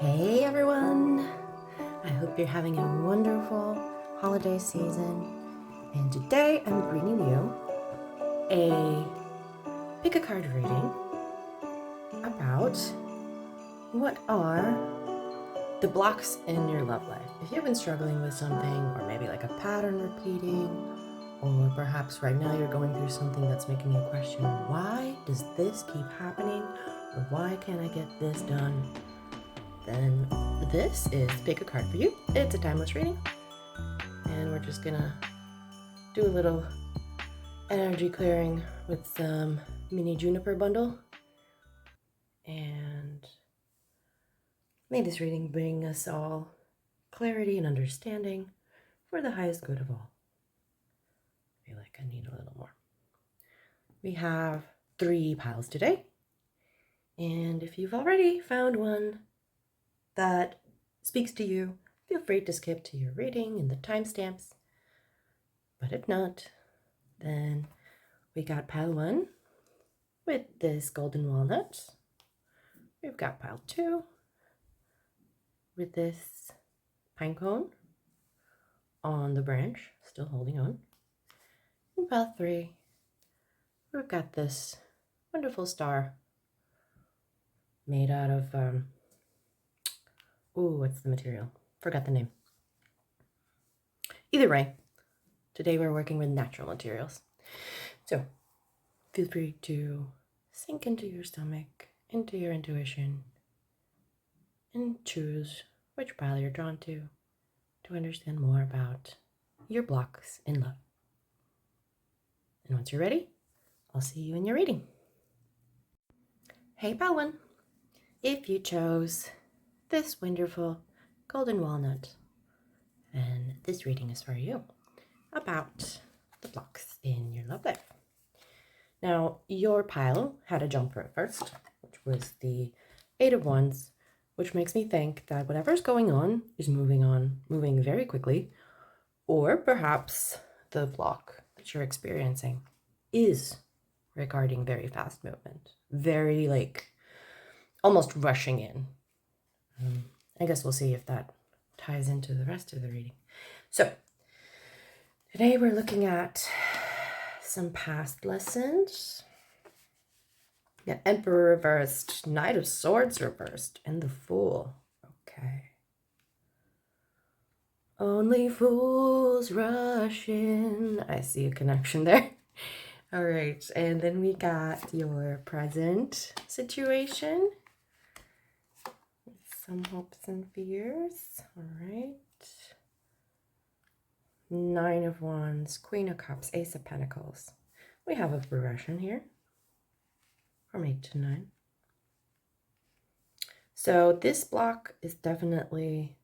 Hey everyone! I hope you're having a wonderful holiday season. And today I'm bringing you a pick a card reading about what are the blocks in your love life. If you've been struggling with something, or maybe like a pattern repeating, or perhaps right now you're going through something that's making you question, why does this keep happening? Or why can't I get this done? Then this is Pick a Card for You. It's a timeless reading. And we're just gonna do a little energy clearing with some mini juniper bundle. And may this reading bring us all clarity and understanding for the highest good of all. I feel like I need a little more. We have 3 piles today. And if you've already found one that speaks to you, feel free to skip to your reading and the timestamps. But if not, then we got pile 1 with this golden walnut. We've got pile 2 with this pinecone on the branch, still holding on. And pile 3, we've got this wonderful star made out of, what's the material? Forgot the name. Either way, today we're working with natural materials. So feel free to sink into your stomach, into your intuition, and choose which pile you're drawn to understand more about your blocks in love. And once you're ready, I'll see you in your reading. Hey, pile 1, if you chose this wonderful golden walnut, then this reading is for you about the blocks in your love life. Now, your pile had a jumper at first, which was the 8 of Wands, which makes me think that whatever's going on is moving very quickly, or perhaps the block that you're experiencing is regarding very fast movement, very almost rushing in. I guess we'll see if that ties into the rest of the reading. So today we're looking at some past lessons. Yeah, Emperor reversed, Knight of Swords reversed, and the Fool. Okay. Only fools rush in. I see a connection there. All right, and then we got your present situation. Some hopes and fears. All right. 9 of Wands, Queen of Cups, Ace of Pentacles. We have a progression here from 8 to 9. So this block is definitely,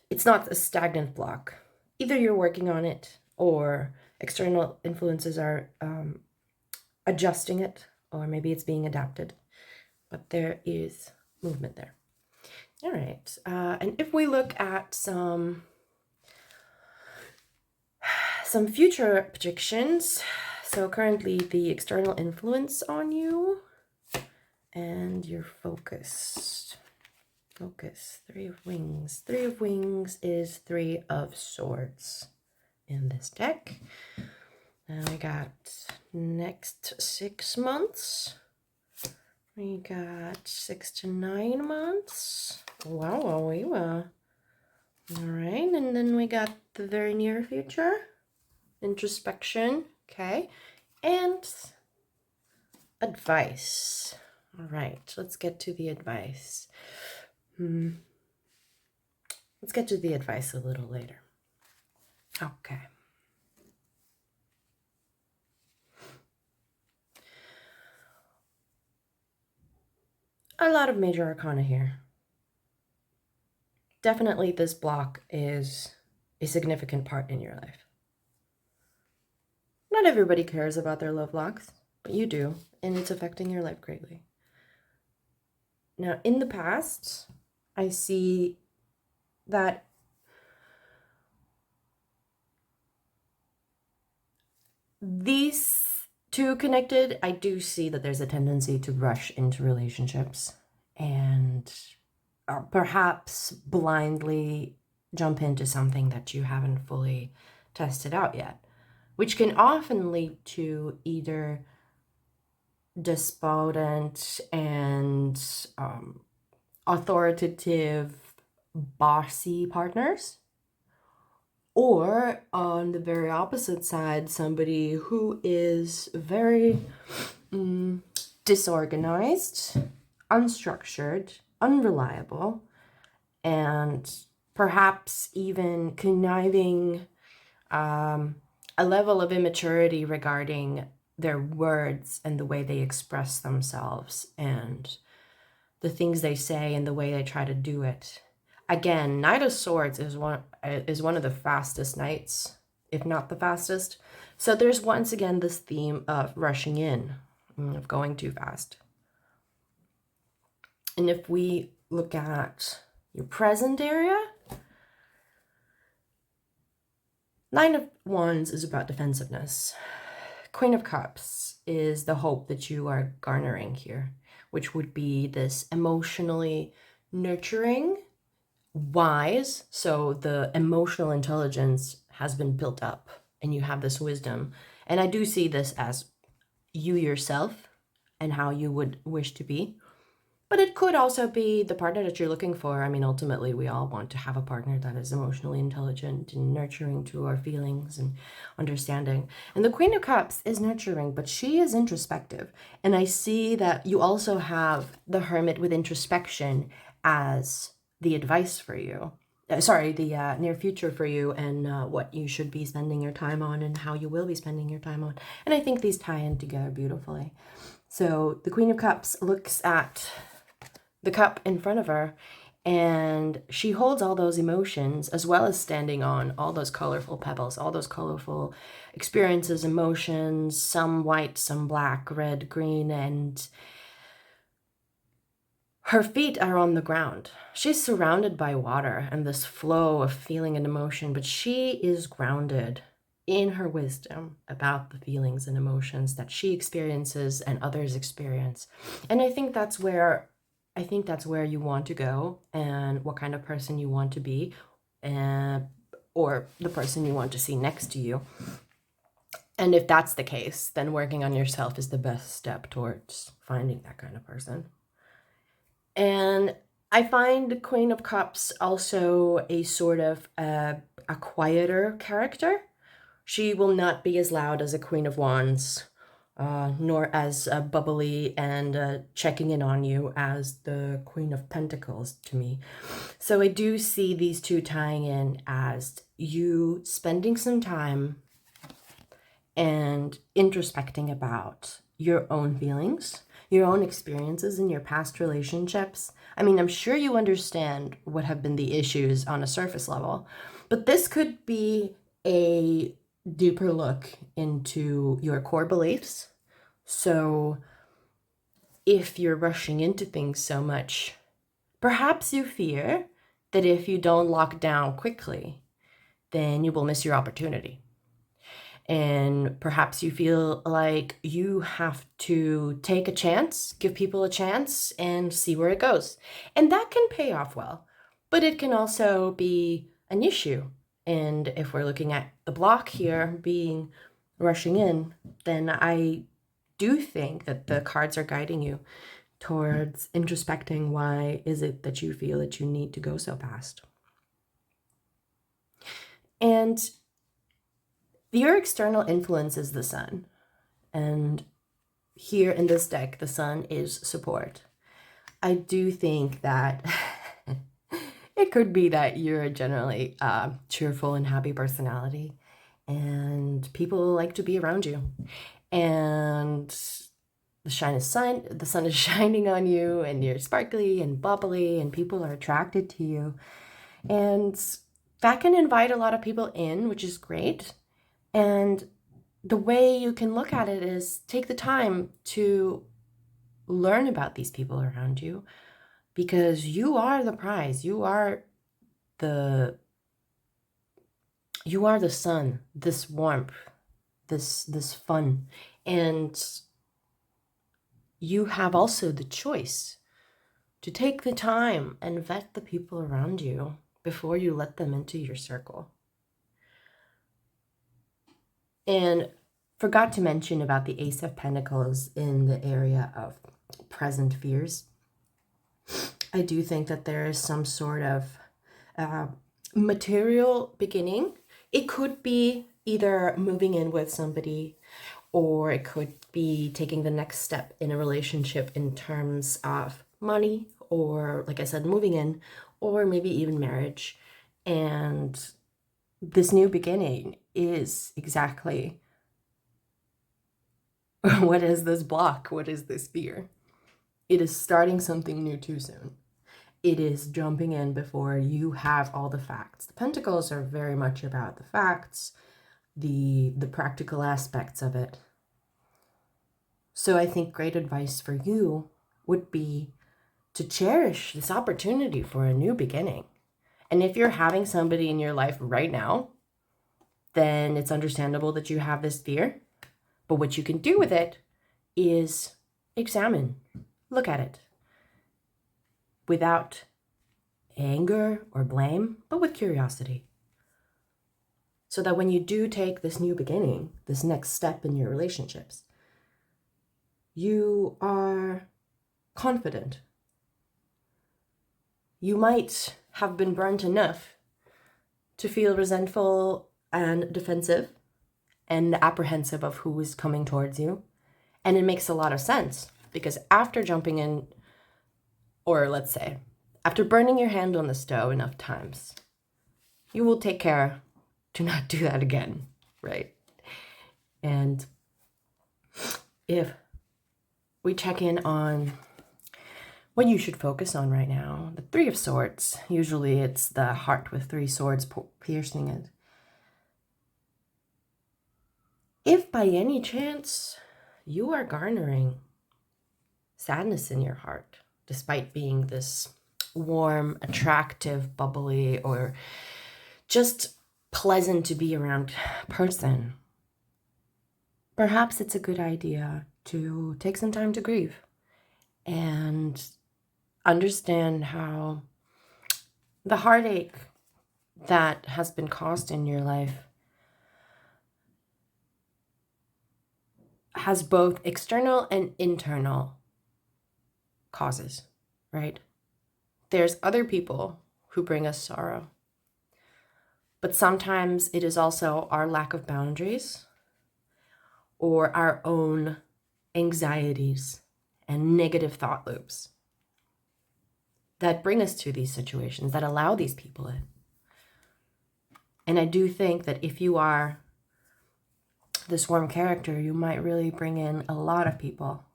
it's not a stagnant block. Either you're working on it or external influences are adjusting it, or maybe it's being adapted. But there is movement there. All right. And if we look at some future predictions, so currently the external influence on you and your focus. 3 of Wings. 3 of Wings is 3 of Swords in this deck. And we got next 6 months. We got 6 to 9 months. Wow. All right, and then we got the very near future. Introspection, okay, and advice. All right, let's get to the advice. Let's get to the advice a little later. Okay. A lot of major arcana here. Definitely this block is a significant part in your life. Not everybody cares about their love blocks, but you do, and it's affecting your life greatly. Now, in the past, I see that these two connected, I do see that there's a tendency to rush into relationships and perhaps blindly jump into something that you haven't fully tested out yet, which can often lead to either despotent and authoritative, bossy partners, or on the very opposite side, somebody who is very disorganized, unstructured, unreliable, and perhaps even conniving, a level of immaturity regarding their words and the way they express themselves and the things they say and the way they try to do it. Again, Knight of Swords is one of the fastest knights, if not the fastest. So there's once again this theme of rushing in, of going too fast. And if we look at your present area, Nine of Wands is about defensiveness. Queen of Cups is the hope that you are garnering here, which would be this emotionally nurturing, wise. So the emotional intelligence has been built up and you have this wisdom. And I do see this as you yourself and how you would wish to be. But it could also be the partner that you're looking for. I mean, ultimately, we all want to have a partner that is emotionally intelligent and nurturing to our feelings and understanding. And the Queen of Cups is nurturing, but she is introspective. And I see that you also have the Hermit with introspection as the advice for you. The near future for you and what you should be spending your time on and how you will be spending your time on. And I think these tie in together beautifully. So the Queen of Cups looks at the cup in front of her, and she holds all those emotions as well as standing on all those colorful pebbles, all those colorful experiences, emotions, some white, some black, red, green, and her feet are on the ground. She's surrounded by water and this flow of feeling and emotion, but she is grounded in her wisdom about the feelings and emotions that she experiences and others experience. And I think that's where you want to go and what kind of person you want to be, or the person you want to see next to you. And if that's the case, then working on yourself is the best step towards finding that kind of person. And I find the Queen of Cups also a sort of a quieter character. She will not be as loud as a Queen of Wands, nor as bubbly and checking in on you as the Queen of Pentacles to me. So I do see these two tying in as you spending some time and introspecting about your own feelings, your own experiences in your past relationships. I mean, I'm sure you understand what have been the issues on a surface level, but this could be a deeper look into your core beliefs. So if you're rushing into things so much, perhaps you fear that if you don't lock down quickly, then you will miss your opportunity. And perhaps you feel like you have to take a chance, give people a chance, and see where it goes. And that can pay off well, but it can also be an issue. And if we're looking at the block here being rushing in, then I do think that the cards are guiding you towards introspecting why is it that you feel that you need to go so fast. And your external influence is the sun. And here in this deck, the sun is support. I do think that it could be that you're a generally cheerful and happy personality, and people like to be around you. And the sun is shining on you, and you're sparkly and bubbly, and people are attracted to you. And that can invite a lot of people in, which is great. And the way you can look at it is take the time to learn about these people around you, because you are the prize. You are the sun, this warmth, this fun. And you have also the choice to take the time and vet the people around you before you let them into your circle. And forgot to mention about the Ace of Pentacles in the area of present fears. I do think that there is some sort of material beginning. It could be either moving in with somebody, or it could be taking the next step in a relationship in terms of money, or like I said, moving in, or maybe even marriage. And this new beginning is exactly what is this block? What is this fear? It is starting something new too soon. It is jumping in before you have all the facts. The Pentacles are very much about the facts, the practical aspects of it. So I think great advice for you would be to cherish this opportunity for a new beginning. And if you're having somebody in your life right now, then it's understandable that you have this fear. But what you can do with it is examine, look at it without anger or blame, but with curiosity. So that when you do take this new beginning, this next step in your relationships, you are confident. You might have been burnt enough to feel resentful and defensive and apprehensive of who is coming towards you. And it makes a lot of sense, because after jumping in, or let's say, after burning your hand on the stove enough times, you will take care to not do that again, right? And if we check in on what you should focus on right now, the Three of Swords, usually it's the heart with three swords piercing it. If by any chance you are garnering sadness in your heart, despite being this warm, attractive, bubbly, or just pleasant to be around person, perhaps it's a good idea to take some time to grieve and understand how the heartache that has been caused in your life has both external and internal causes, right? There's other people who bring us sorrow, but sometimes it is also our lack of boundaries or our own anxieties and negative thought loops that bring us to these situations, that allow these people in. And I do think that if you are this warm character, you might really bring in a lot of people.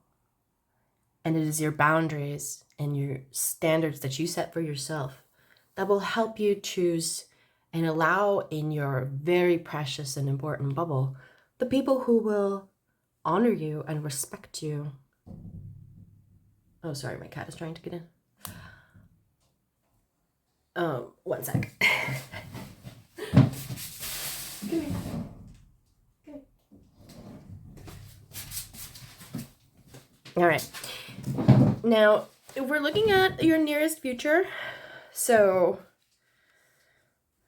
And it is your boundaries and your standards that you set for yourself that will help you choose and allow in your very precious and important bubble the people who will honor you and respect you. Oh, sorry, my cat is trying to get in. One sec. Come here. All right. Now, we're looking at your nearest future. So,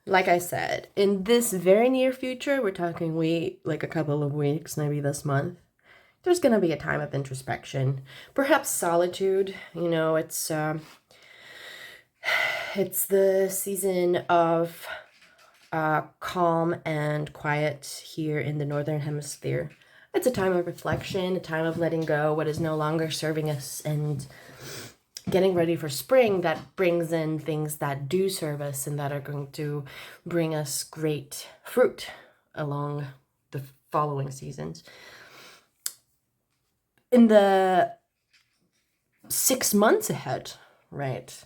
like I said, in this very near future, we're talking like a couple of weeks, maybe this month, there's going to be a time of introspection, perhaps solitude. You know, it's the season of calm and quiet here in the Northern Hemisphere. It's a time of reflection, a time of letting go what is no longer serving us and getting ready for spring that brings in things that do serve us and that are going to bring us great fruit along the following seasons. In the 6 months ahead, right,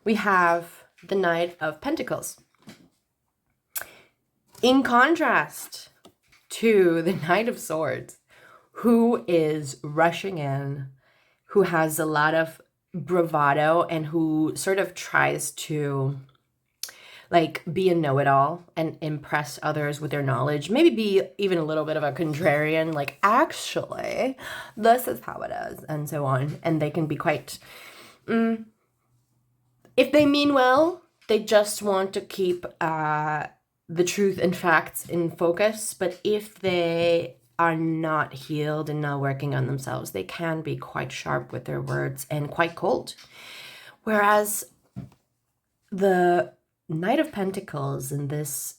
we have the Knight of Pentacles. In contrast to the Knight of Swords, who is rushing in, who has a lot of bravado, and who sort of tries to like be a know-it-all and impress others with their knowledge, maybe be even a little bit of a contrarian, like actually this is how it is, and so on. And they can be quite If they mean well, they just want to keep the truth and facts in focus. But if they are not healed and not working on themselves, they can be quite sharp with their words and quite cold. Whereas the Knight of Pentacles in this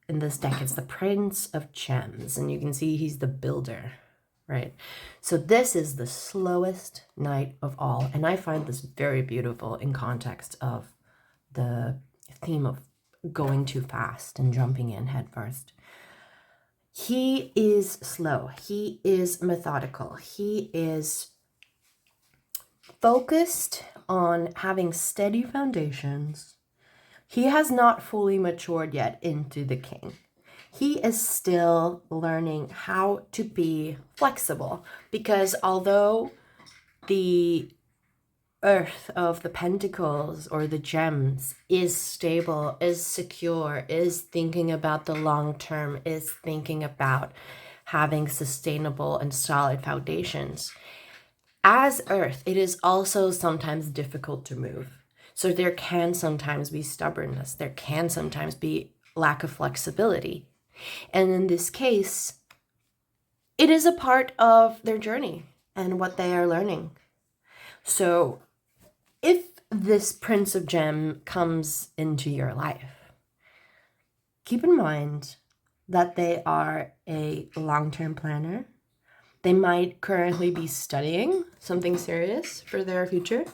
deck is the Prince of Gems, and you can see he's the builder, right? So this is the slowest knight of all, and I find this very beautiful in context of the theme of going too fast and jumping in head first. He is slow. He is methodical. He is focused on having steady foundations. He has not fully matured yet into the king. He is still learning how to be flexible, because although the earth of the pentacles or the gems is stable, is secure, is thinking about the long term, is thinking about having sustainable and solid foundations, as earth, it is also sometimes difficult to move. So there can sometimes be stubbornness. There can sometimes be lack of flexibility. And in this case, it is a part of their journey and what they are learning. So if this Prince of Gem comes into your life, keep in mind that they are a long-term planner. They might currently be studying something serious for their future.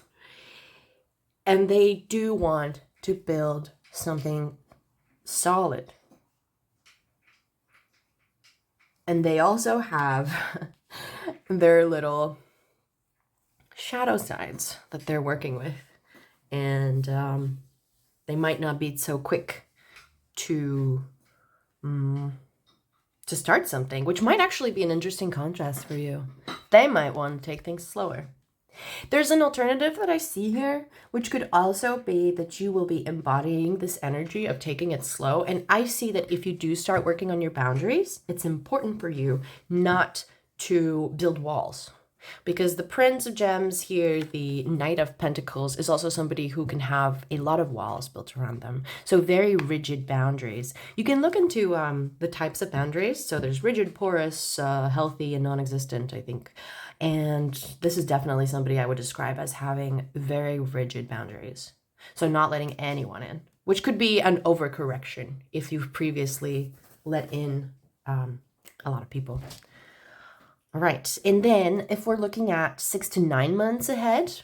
And they do want to build something solid. And they also have their little shadow sides that they're working with. And they might not be so quick to start something, which might actually be an interesting contrast for you. They might want to take things slower. There's an alternative that I see here, which could also be that you will be embodying this energy of taking it slow. And I see that if you do start working on your boundaries, it's important for you not to build walls. Because the Prince of Gems here, the Knight of Pentacles, is also somebody who can have a lot of walls built around them. So very rigid boundaries. You can look into the types of boundaries. So there's rigid, porous, healthy, and non-existent, I think. And this is definitely somebody I would describe as having very rigid boundaries. So not letting anyone in, which could be an overcorrection if you've previously let in a lot of people. All right, and then if we're looking at 6 to 9 months ahead,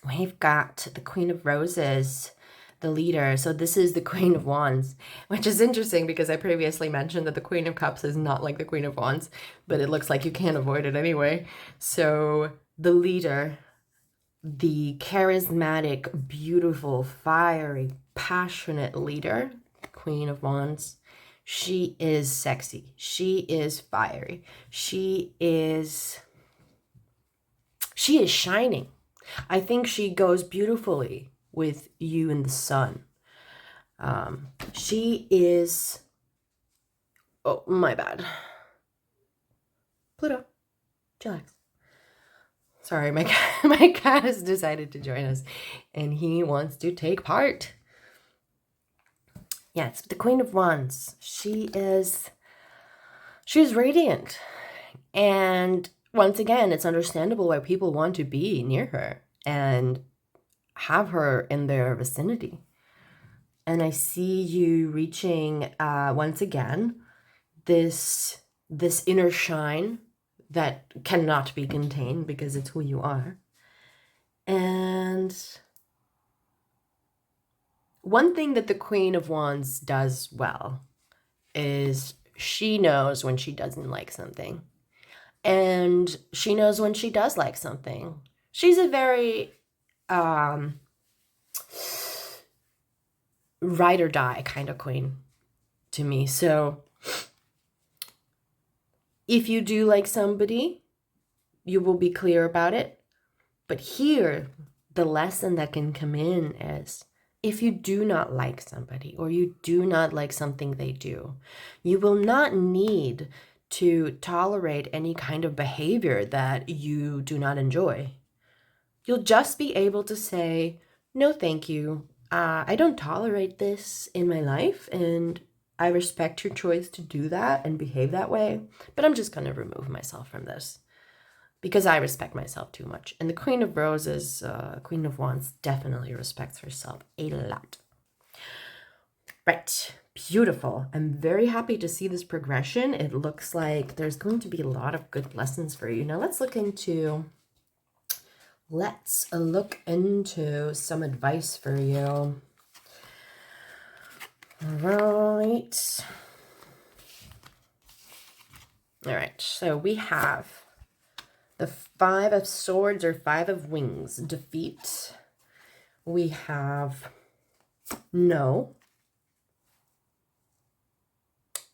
we've got the Queen of Roses, the leader. So this is the Queen of Wands, which is interesting because I previously mentioned that the Queen of Cups is not like the Queen of Wands, but it looks like you can't avoid it anyway. So the leader, the charismatic, beautiful, fiery, passionate leader, Queen of Wands, she is sexy. She is fiery. She is shining. I think she goes beautifully with you in the sun. She is, oh, my bad. Pluto, chillax. Sorry, my cat has decided to join us and he wants to take part. Yes, the Queen of Wands. She's radiant. And once again, it's understandable why people want to be near her and have her in their vicinity. And I see you reaching, once again, this inner shine that cannot be contained because it's who you are. And one thing that the Queen of Wands does well is she knows when she doesn't like something. And she knows when she does like something. She's a very ride or die kind of queen to me. So if you do like somebody, you will be clear about it. But here, the lesson that can come in is, if you do not like somebody or you do not like something they do, you will not need to tolerate any kind of behavior that you do not enjoy. You'll just be able to say, no thank you. I don't tolerate this in my life, and I respect your choice to do that and behave that way, but I'm just going to remove myself from this because I respect myself too much. And the Queen of Roses, Queen of Wands, definitely respects herself a lot. Right, beautiful. I'm very happy to see this progression. It looks like there's going to be a lot of good lessons for you. Now let's look into some advice for you. Right. All right, so we have the 5 of Swords or 5 of Wings, defeat. We have no,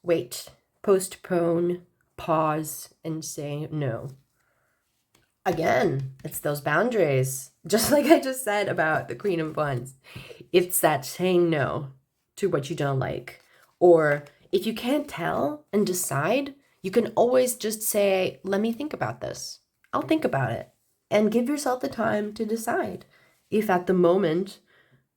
wait, postpone, pause, and say no. Again, it's those boundaries. Just like I just said about the Queen of Wands. It's that saying no to what you don't like. Or if you can't tell and decide, you can always just say, let me think about this. I'll think about it. And give yourself the time to decide. If at the moment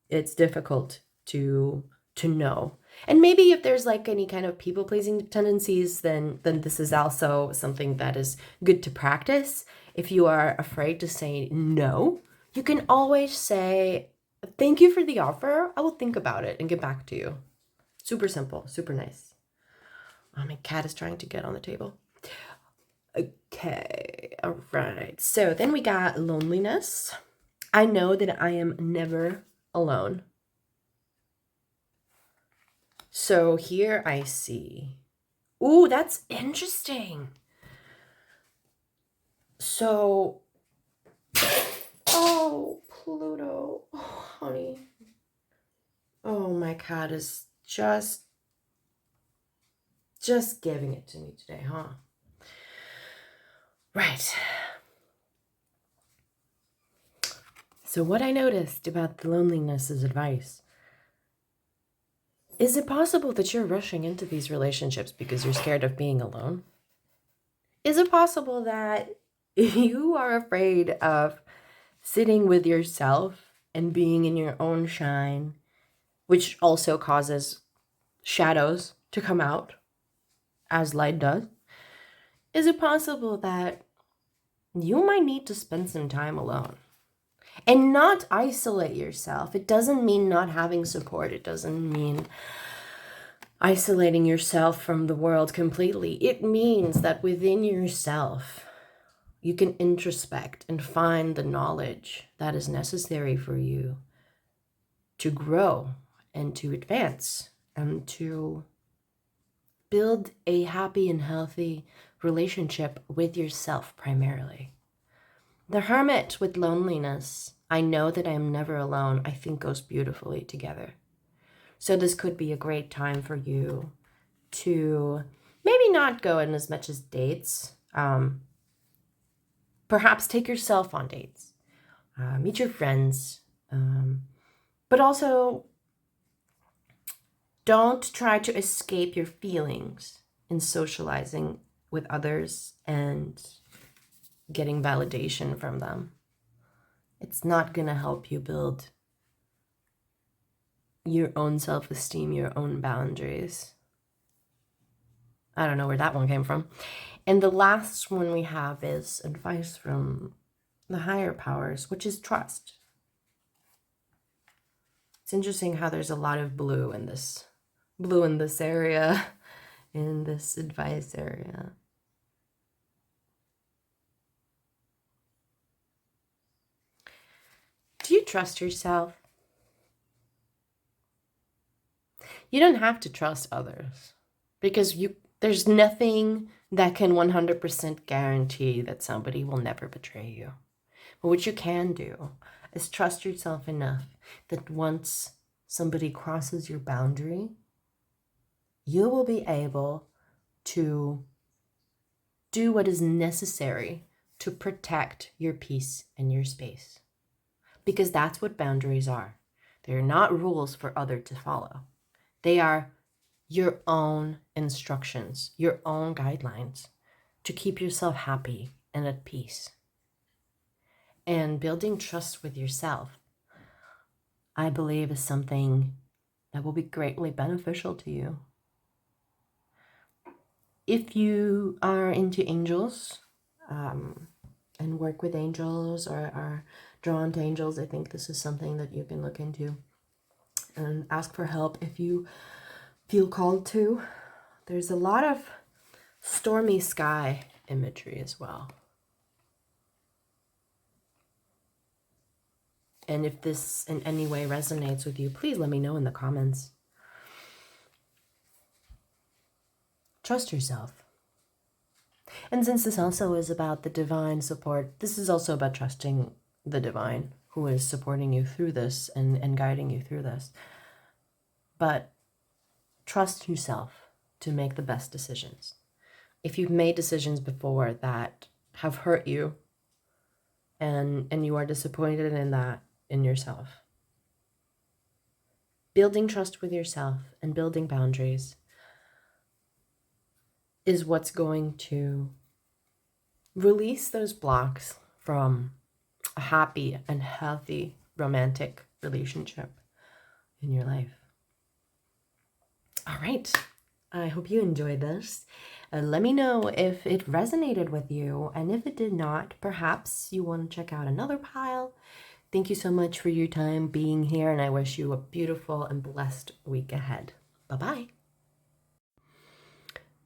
it's difficult to know. And maybe if there's like any kind of people-pleasing tendencies, then this is also something that is good to practice. If you are afraid to say no, you can always say, thank you for the offer. I will think about it and get back to you. Super simple, super nice. Oh, my cat is trying to get on the table. Okay, all right. So then we got loneliness. I know that I am never alone. So here I see. Ooh, that's interesting. So, oh, Pluto, oh, honey. Oh, my cat is just giving it to me today, huh? Right. So what I noticed about the loneliness is advice. Is it possible that you're rushing into these relationships because you're scared of being alone? Is it possible that you are afraid of sitting with yourself and being in your own shine, which also causes shadows to come out as light does? Is it possible that you might need to spend some time alone and not isolate yourself? It doesn't mean not having support. It doesn't mean isolating yourself from the world completely. It means that within yourself, you can introspect and find the knowledge that is necessary for you to grow and to advance and to build a happy and healthy relationship with yourself primarily. The Hermit with loneliness, I know that I am never alone, I think goes beautifully together. So this could be a great time for you to maybe not go in as much as dates. Perhaps take yourself on dates. Meet your friends. But also, don't try to escape your feelings in socializing with others and getting validation from them. It's not going to help you build your own self-esteem, your own boundaries. I don't know where that one came from. And the last one we have is advice from the higher powers, which is trust. It's interesting how there's a lot of blue in this area, in this advice area. Do you trust yourself? You don't have to trust others because there's nothing that can 100% guarantee that somebody will never betray you. But what you can do is trust yourself enough that once somebody crosses your boundary, you will be able to do what is necessary to protect your peace and your space. Because that's what boundaries are. They're not rules for others to follow. They are your own instructions, your own guidelines to keep yourself happy and at peace. And building trust with yourself I believe is something that will be greatly beneficial to you. If you are into angels and work with angels or are drawn to angels, I think this is something that you can look into and ask for help if you feel called to. There's a lot of stormy sky imagery as well. And if this in any way resonates with you, please let me know in the comments. Trust yourself. And since this also is about the divine support, this is also about trusting the divine who is supporting you through this and guiding you through this. But trust yourself to make the best decisions. If you've made decisions before that have hurt you and you are disappointed in that in yourself, building trust with yourself and building boundaries is what's going to release those blocks from a happy and healthy romantic relationship in your life. All right. I hope you enjoyed this. Let me know if it resonated with you, and if it did not, perhaps you want to check out another pile. Thank you so much for your time being here, and I wish you a beautiful and blessed week ahead. Bye-bye.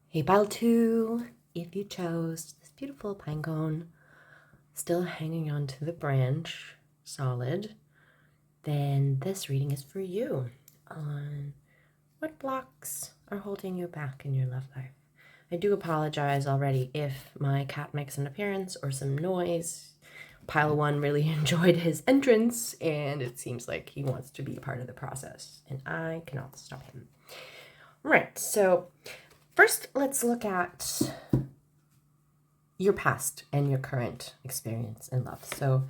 Hey, pile 2, if you chose this beautiful pinecone still hanging onto the branch, solid, then this reading is for you on what blocks are holding you back in your love life. I do apologize already if my cat makes an appearance or some noise. Pile 1 really enjoyed his entrance, and it seems like he wants to be a part of the process, and I cannot stop him. Right, so first let's look at your past and your current experience in love. So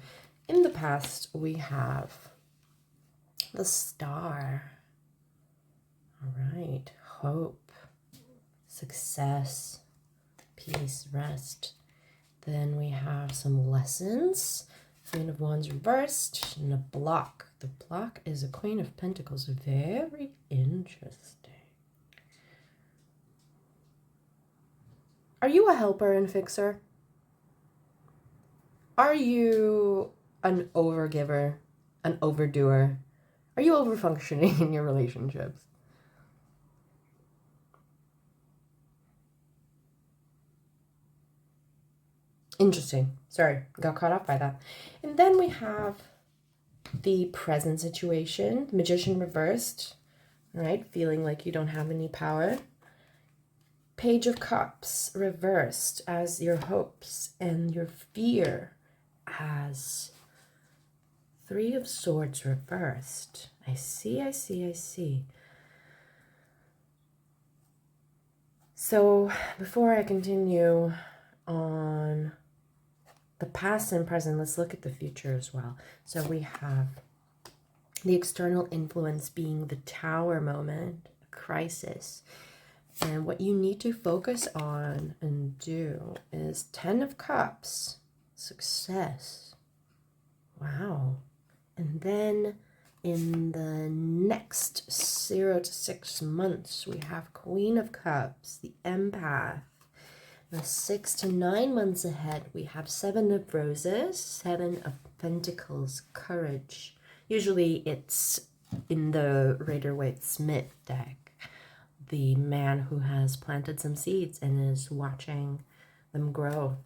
in the past, we have the Star. All right, hope, success, peace, rest. Then we have some lessons, Queen of Wands reversed, and a block. The block is a Queen of Pentacles. Very interesting. Are you a helper and fixer? Are you an overgiver, an overdoer? Are you overfunctioning in your relationships? Interesting. Sorry, got caught up by that. And then we have the present situation, Magician reversed, right? Feeling like you don't have any power. Page of Cups reversed as your hopes and your fear, as Three of Swords reversed. I see. So before I continue on the past and present, let's look at the future as well. So we have the external influence being the Tower moment, a crisis. And what you need to focus on and do is 10 of Cups, success. Wow. And then in the next 0 to 6 months, we have Queen of Cups, the Empath. The 6 to 9 months ahead, we have 7 of Roses, 7 of Pentacles, courage. Usually it's in the Rider-Waite-Smith deck, the man who has planted some seeds and is watching them grow.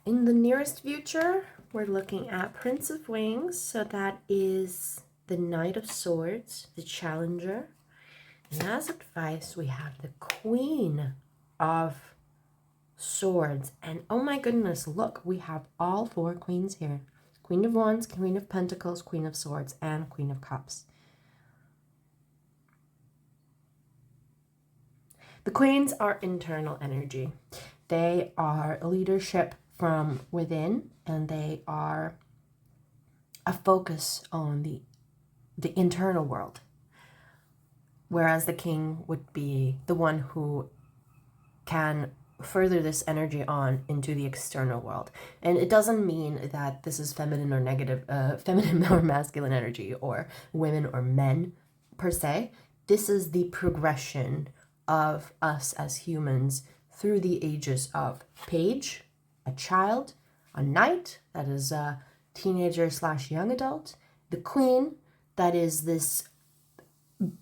In the nearest future, we're looking at Prince of Wings, so that is the Knight of Swords, the Challenger. And as advice, we have the Queen of Swords. And oh my goodness, look, we have all 4 queens here. Queen of Wands, Queen of Pentacles, Queen of Swords, and Queen of Cups. The queens are internal energy. They are leadership from within, and they are a focus on the internal world. Whereas the king would be the one who can further this energy on into the external world. And it doesn't mean that this is feminine or negative, feminine or masculine energy, or women or men per se. This is the progression of us as humans through the ages of page, a child, a knight, that is a teenager / young adult, the queen, that is this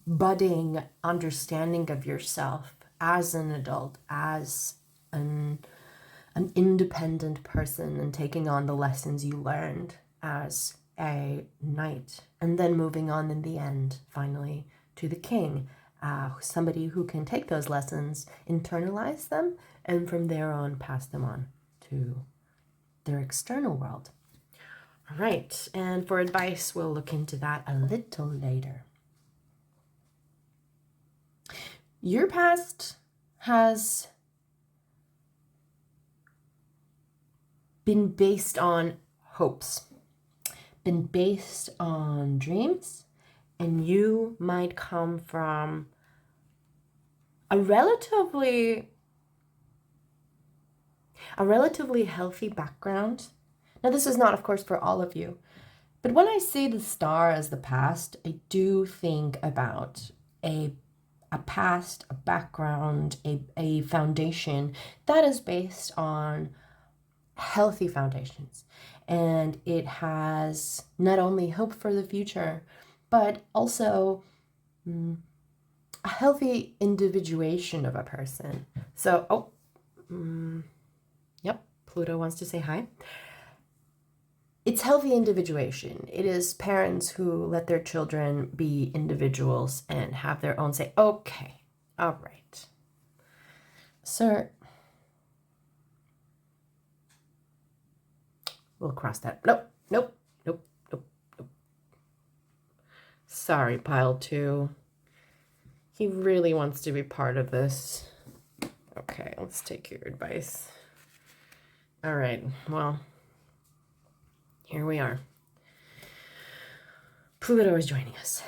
budding understanding of yourself as an adult, as an independent person, and taking on the lessons you learned as a knight, and then moving on in the end, finally, to the king, somebody who can take those lessons, internalize them, and from there on pass them on to their external world. All right, and for advice, we'll look into that a little later. Your past has been based on hopes, been based on dreams, and you might come from a relatively healthy background. Now, this is not, of course, for all of you, but when I see the star as the past, I do think about a past, a background, a foundation that is based on healthy foundations. And it has not only hope for the future, but also a healthy individuation of a person. So, yep, Pluto wants to say hi. It's healthy individuation. It is parents who let their children be individuals and have their own say. Okay, all right. Sir, we'll cross that. Nope. Sorry, pile 2. He really wants to be part of this. Okay, let's take your advice. All right, well, here we are. Pluto is joining us.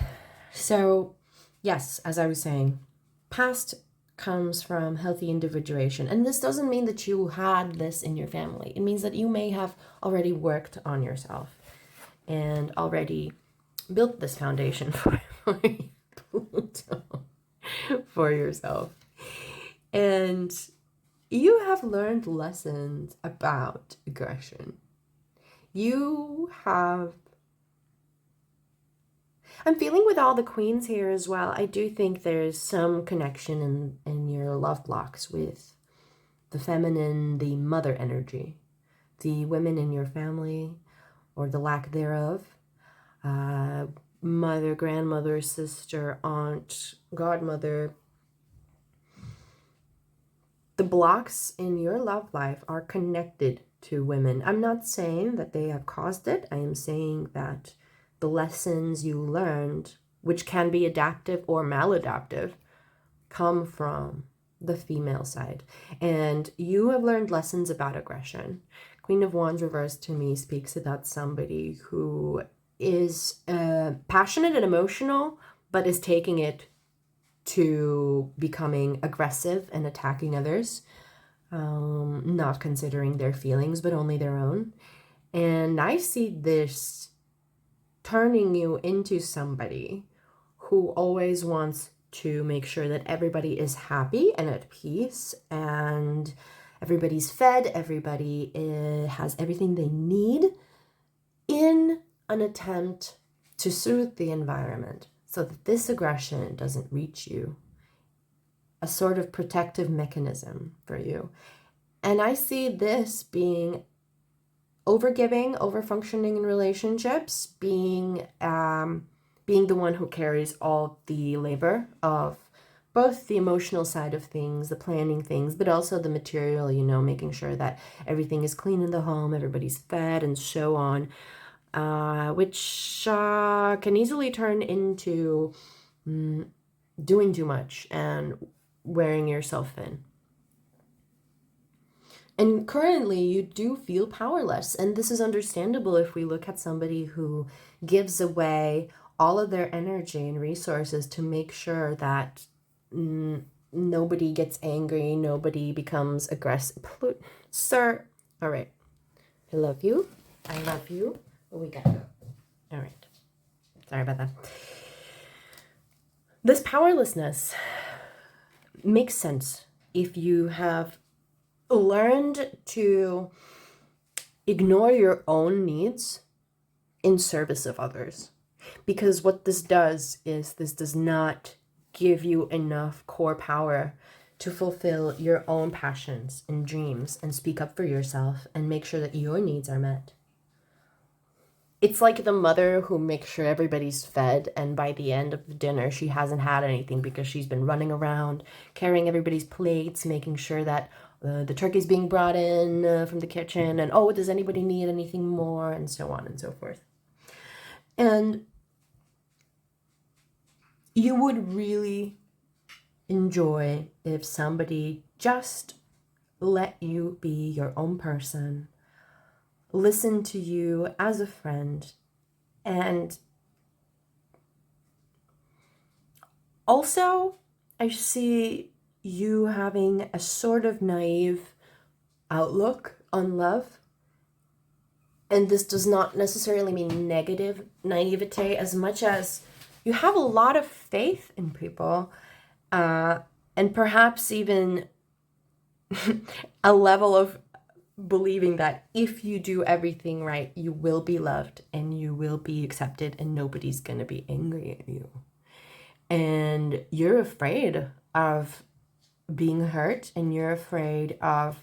So, yes, as I was saying, past comes from healthy individuation. And this doesn't mean that you had this in your family. It means that you may have already worked on yourself and already built this foundation for Pluto, for yourself. And you have learned lessons about aggression. You have... I'm feeling with all the queens here as well, I do think there's some connection in your love blocks with the feminine, the mother energy, the women in your family, or the lack thereof, mother, grandmother, sister, aunt, godmother. The blocks in your love life are connected to women. I'm not saying that they have caused it. I am saying that the lessons you learned, which can be adaptive or maladaptive, come from the female side. And you have learned lessons about aggression. Queen of Wands reversed to me speaks about somebody who is passionate and emotional, but is taking it to becoming aggressive and attacking others, not considering their feelings, but only their own. And I see this turning you into somebody who always wants to make sure that everybody is happy and at peace, and everybody's fed, everybody has everything they need, in an attempt to soothe the environment so that this aggression doesn't reach you. A sort of protective mechanism for you. And I see this being overgiving, overfunctioning in relationships, being the one who carries all the labor of both the emotional side of things, the planning things, but also the material, making sure that everything is clean in the home, everybody's fed, and so on, which can easily turn into doing too much and wearing yourself thin. And currently you do feel powerless, and this is understandable if we look at somebody who gives away all of their energy and resources to make sure that nobody gets angry, nobody becomes aggressive. Sir, all right. I love you. I love you. Oh, we gotta go. All right. Sorry about that. This powerlessness makes sense if you have learned to ignore your own needs in service of others. Because what this does is this does not give you enough core power to fulfill your own passions and dreams and speak up for yourself and make sure that your needs are met. It's like the mother who makes sure everybody's fed, and by the end of the dinner, she hasn't had anything because she's been running around, carrying everybody's plates, making sure that the turkey's being brought in from the kitchen, and oh, does anybody need anything more, and so on and so forth. And you would really enjoy if somebody just let you be your own person, listen to you as a friend, and also I see you having a sort of naive outlook on love. And this does not necessarily mean negative naivete as much as you have a lot of faith in people, and perhaps even a level of believing that if you do everything right, you will be loved and you will be accepted and nobody's going to be angry at you. And you're afraid of being hurt, and you're afraid of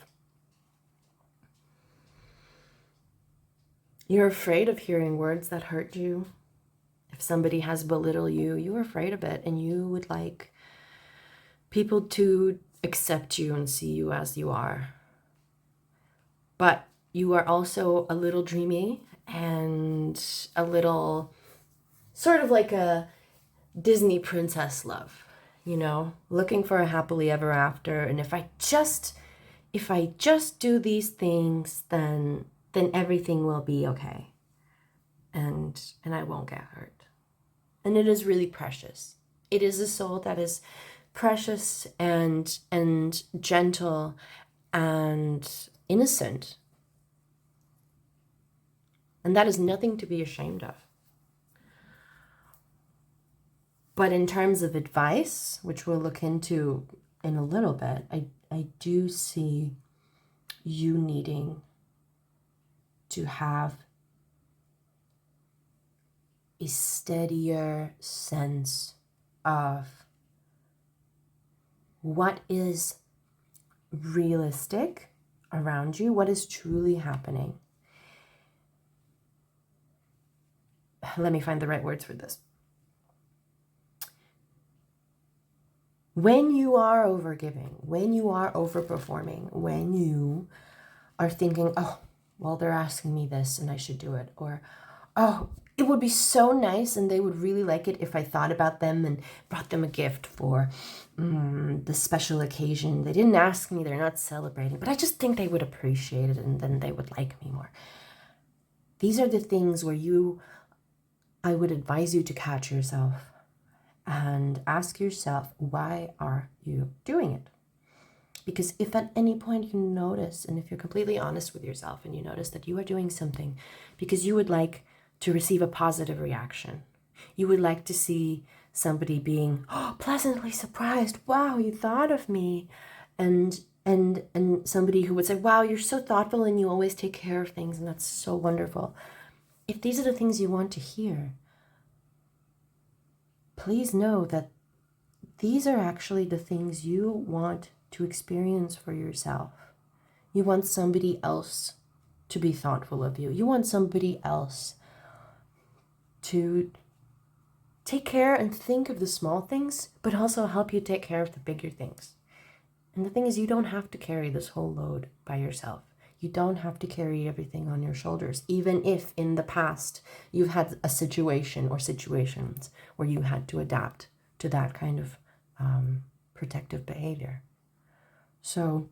hearing words that hurt you. If somebody has belittled you, you're afraid of it, and you would like people to accept you and see you as you are. But you are also a little dreamy and a little sort of like a Disney princess love, you know, looking for a happily ever after. And if I just do these things, then everything will be okay. And I won't get hurt. And it is really precious. It is a soul that is precious and gentle and innocent. And that is nothing to be ashamed of. But in terms of advice, which we'll look into in a little bit, I do see you needing to have a steadier sense of what is realistic around you, what is truly happening. Let me find the right words for this. When you are overgiving, when you are overperforming, when you are thinking, oh, well, they're asking me this and I should do it, or, oh, it would be so nice and they would really like it if I thought about them and brought them a gift for the special occasion. They didn't ask me, they're not celebrating, but I just think they would appreciate it and then they would like me more. These are the things where I would advise you to catch yourself and ask yourself, why are you doing it? Because if at any point you notice, and if you're completely honest with yourself and you notice that you are doing something because you would like to receive a positive reaction, you would like to see somebody being pleasantly surprised, wow, you thought of me, and somebody who would say, wow, you're so thoughtful and you always take care of things and that's so wonderful. If these are the things you want to hear, please know that these are actually the things you want to experience for yourself. You want somebody else to be thoughtful of you. You want somebody else to take care and think of the small things, but also help you take care of the bigger things. And the thing is, you don't have to carry this whole load by yourself. You don't have to carry everything on your shoulders, even if in the past you've had a situation or situations where you had to adapt to that kind of protective behavior. So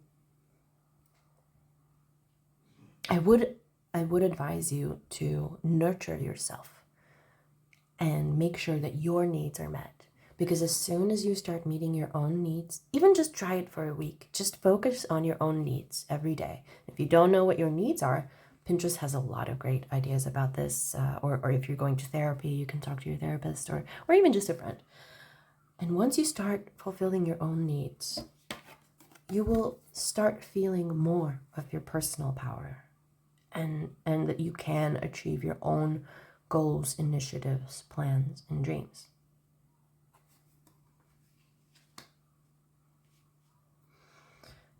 I would advise you to nurture yourself and make sure that your needs are met. Because as soon as you start meeting your own needs, even just try it for a week, just focus on your own needs every day. If you don't know what your needs are, Pinterest has a lot of great ideas about this. Or if you're going to therapy, you can talk to your therapist or even just a friend. And once you start fulfilling your own needs, you will start feeling more of your personal power and that you can achieve your own goals, initiatives, plans, and dreams.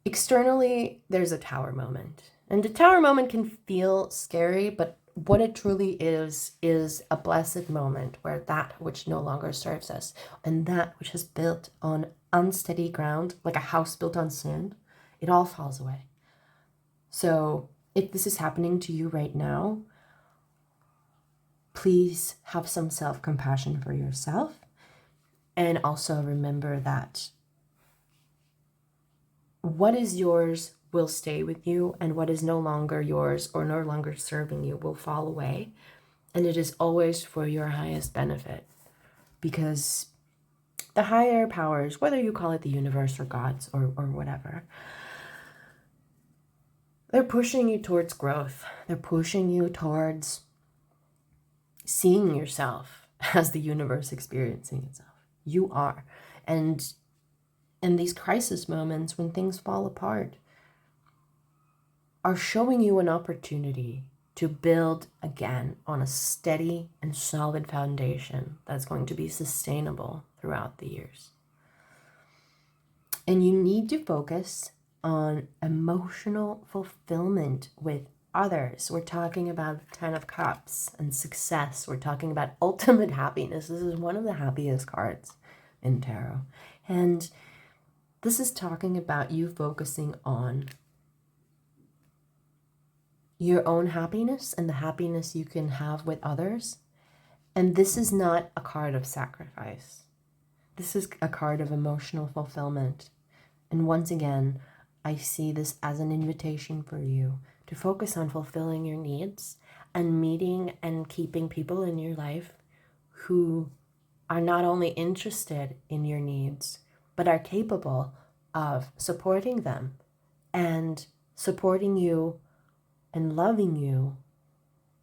Externally, there's a tower moment. And the tower moment can feel scary, but what it truly is a blessed moment where that which no longer serves us and that which is built on unsteady ground, like a house built on sand, it all falls away. So if this is happening to you right now, please have some self-compassion for yourself. And also remember that what is yours will stay with you, and what is no longer yours or no longer serving you will fall away. And it is always for your highest benefit, because the higher powers, whether you call it the universe or gods or whatever, they're pushing you towards growth. They're pushing you towards seeing yourself as the universe experiencing itself. You are. And in these crisis moments when things fall apart, are showing you an opportunity to build again on a steady and solid foundation that's going to be sustainable throughout the years. And you need to focus on emotional fulfillment with others. We're talking about the 10 of Cups and success. We're talking about ultimate happiness. This is one of the happiest cards in tarot. And this is talking about you focusing on your own happiness and the happiness you can have with others. And this is not a card of sacrifice. This is a card of emotional fulfillment. And once again, I see this as an invitation for you to focus on fulfilling your needs and meeting and keeping people in your life who are not only interested in your needs, but are capable of supporting them and supporting you and loving you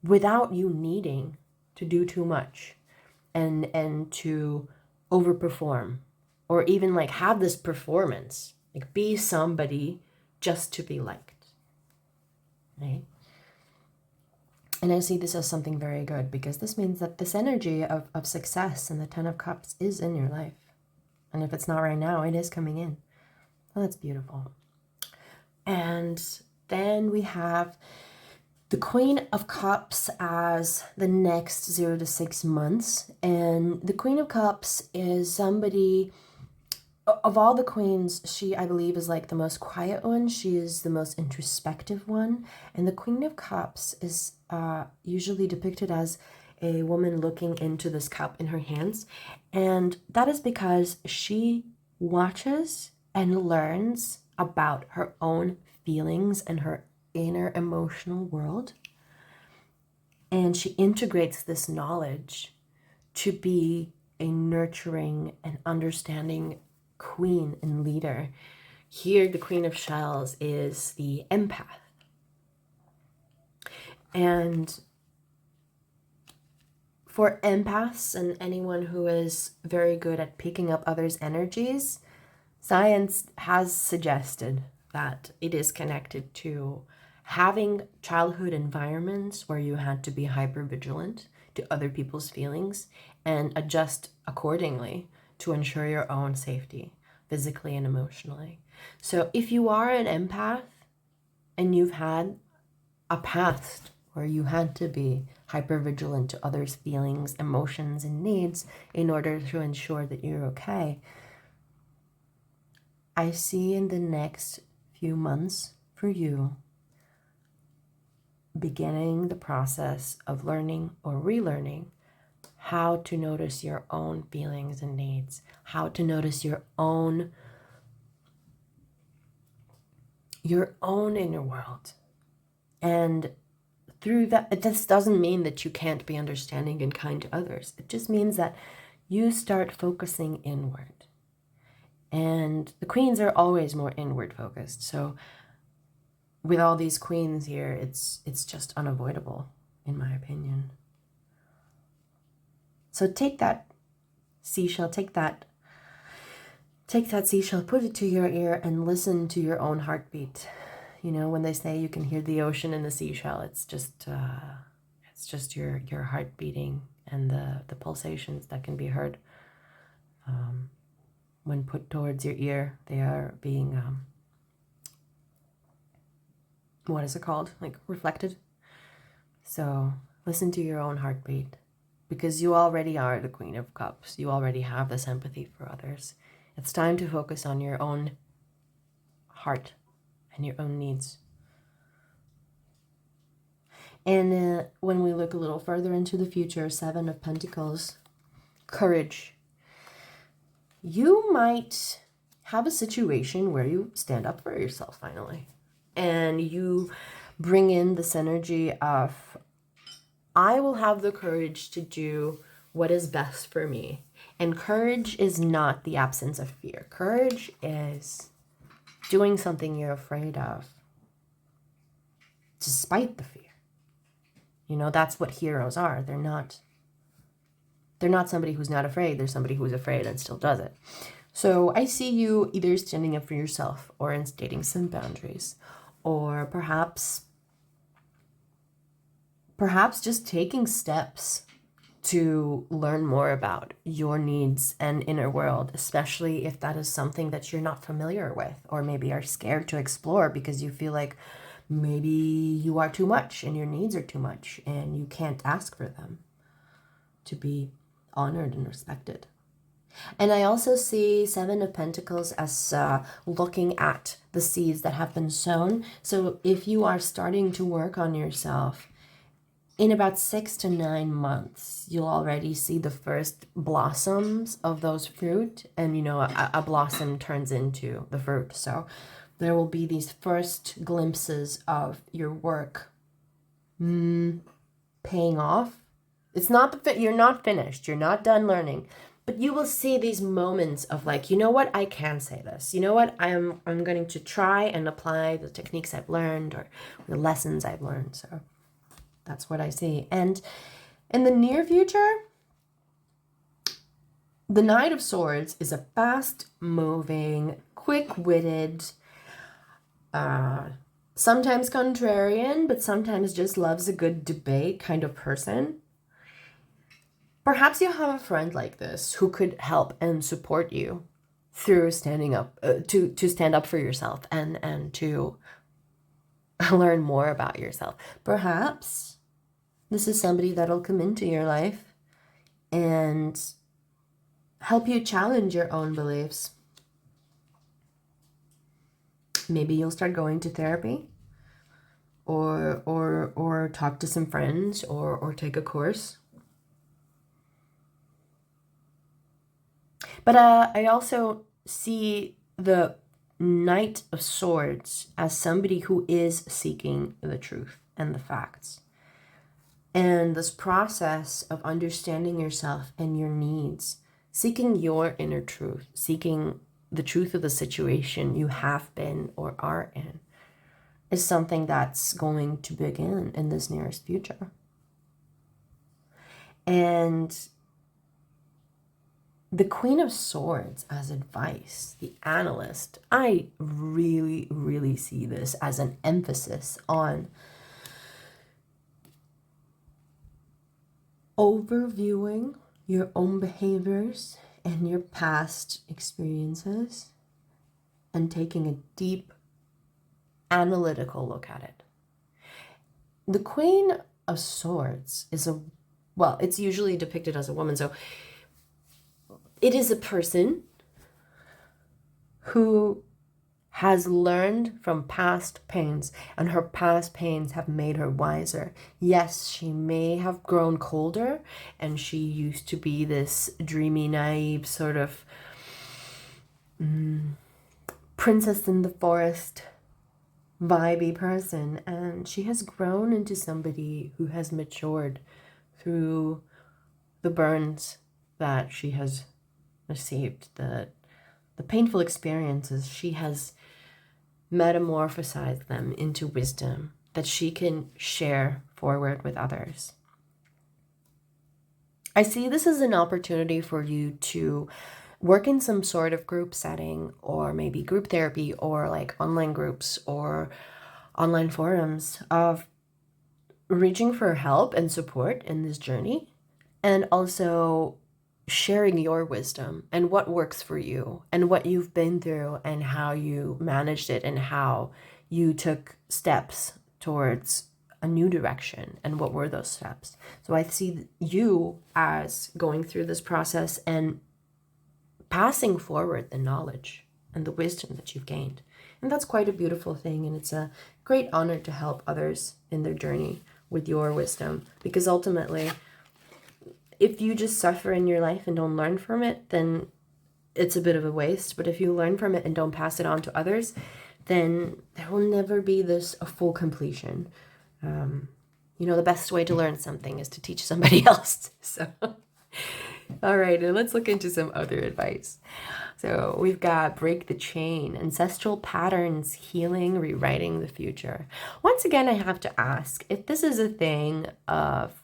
without you needing to do too much and to overperform or even like have this performance, like be somebody just to be liked, right? And I see this as something very good, because this means that this energy of success and the 10 of Cups is in your life. And if it's not right now, it is coming in. Well, that's beautiful. And then we have the Queen of Cups as the next 0 to 6 months. And the Queen of Cups is somebody, of all the queens, she, I believe, is like the most quiet one. She is the most introspective one. And the Queen of Cups is usually depicted as a woman looking into this cup in her hands. And that is because she watches and learns about her own feelings and her inner emotional world. And she integrates this knowledge to be a nurturing and understanding queen and leader. Here, the Queen of Shells is the empath. And for empaths and anyone who is very good at picking up others' energies, science has suggested that it is connected to having childhood environments where you had to be hypervigilant to other people's feelings and adjust accordingly to ensure your own safety, physically and emotionally. So if you are an empath and you've had a past where you had to be hypervigilant to others' feelings, emotions, and needs in order to ensure that you're okay, I see in the next few months for you beginning the process of learning or relearning how to notice your own feelings and needs, how to notice your own inner world. And through that, this doesn't mean that you can't be understanding and kind to others. It just means that you start focusing inward. And the queens are always more inward focused. So with all these queens here, it's just unavoidable, in my opinion. So take that seashell, take that seashell, put it to your ear and listen to your own heartbeat. You know, when they say you can hear the ocean in the seashell, it's just your heart beating and the pulsations that can be heard. When put towards your ear, they are being, what is it called? Like reflected. So listen to your own heartbeat, because you already are the Queen of Cups. You already have this empathy for others. It's time to focus on your own heart and your own needs. And when we look a little further into the future, 7 of Pentacles, courage. You might have a situation where you stand up for yourself finally. And you bring in this energy of, I will have the courage to do what is best for me. And courage is not the absence of fear. Courage is doing something you're afraid of despite the fear. You know, that's what heroes are. They're not somebody who's not afraid. They're somebody who's afraid and still does it. So I see you either standing up for yourself or instating some boundaries, or perhaps just taking steps to learn more about your needs and inner world, especially if that is something that you're not familiar with, or maybe are scared to explore because you feel like maybe you are too much and your needs are too much and you can't ask for them to be honored and respected. And I also see 7 of Pentacles as looking at the seeds that have been sown. So if you are starting to work on yourself, in about 6 to 9 months, you'll already see the first blossoms of those fruit. And, you know, a blossom turns into the fruit. So there will be these first glimpses of your work paying off. It's not you're not finished. You're not done learning. But you will see these moments of like, you know what, I can say this. You know what, I'm going to try and apply the techniques I've learned or the lessons I've learned. So that's what I see. And in the near future, the Knight of Swords is a fast-moving, quick-witted, sometimes contrarian, but sometimes just loves a good debate kind of person. Perhaps you have a friend like this who could help and support you through standing up, to stand up for yourself and to learn more about yourself. Perhaps this is somebody that'll come into your life and help you challenge your own beliefs. Maybe you'll start going to therapy or talk to some friends or take a course. But I also see the Knight of Swords as somebody who is seeking the truth and the facts. And this process of understanding yourself and your needs, seeking your inner truth, seeking the truth of the situation you have been or are in, is something that's going to begin in this nearest future. And the Queen of Swords as advice, the analyst, I really, really see this as an emphasis on overviewing your own behaviors and your past experiences and taking a deep analytical look at it. The Queen of Swords is it's usually depicted as a woman, so it is a person who has learned from past pains, and her past pains have made her wiser. Yes, she may have grown colder, and she used to be this dreamy, naive sort of princess in the forest vibey person, and she has grown into somebody who has matured through the burns that she has received, the painful experiences, she has metamorphosized them into wisdom that she can share forward with others. I see this as an opportunity for you to work in some sort of group setting, or maybe group therapy, or like online groups or online forums of reaching for help and support in this journey, and also sharing your wisdom and what works for you and what you've been through and how you managed it and how you took steps towards a new direction and what were those steps. So I see you as going through this process and passing forward the knowledge and the wisdom that you've gained. And that's quite a beautiful thing, and it's a great honor to help others in their journey with your wisdom, because ultimately, if you just suffer in your life and don't learn from it, then it's a bit of a waste. But if you learn from it and don't pass it on to others, then there will never be a full completion. The best way to learn something is to teach somebody else. So, all right, and let's look into some other advice. So we've got break the chain, ancestral patterns, healing, rewriting the future. Once again, I have to ask if this is a thing of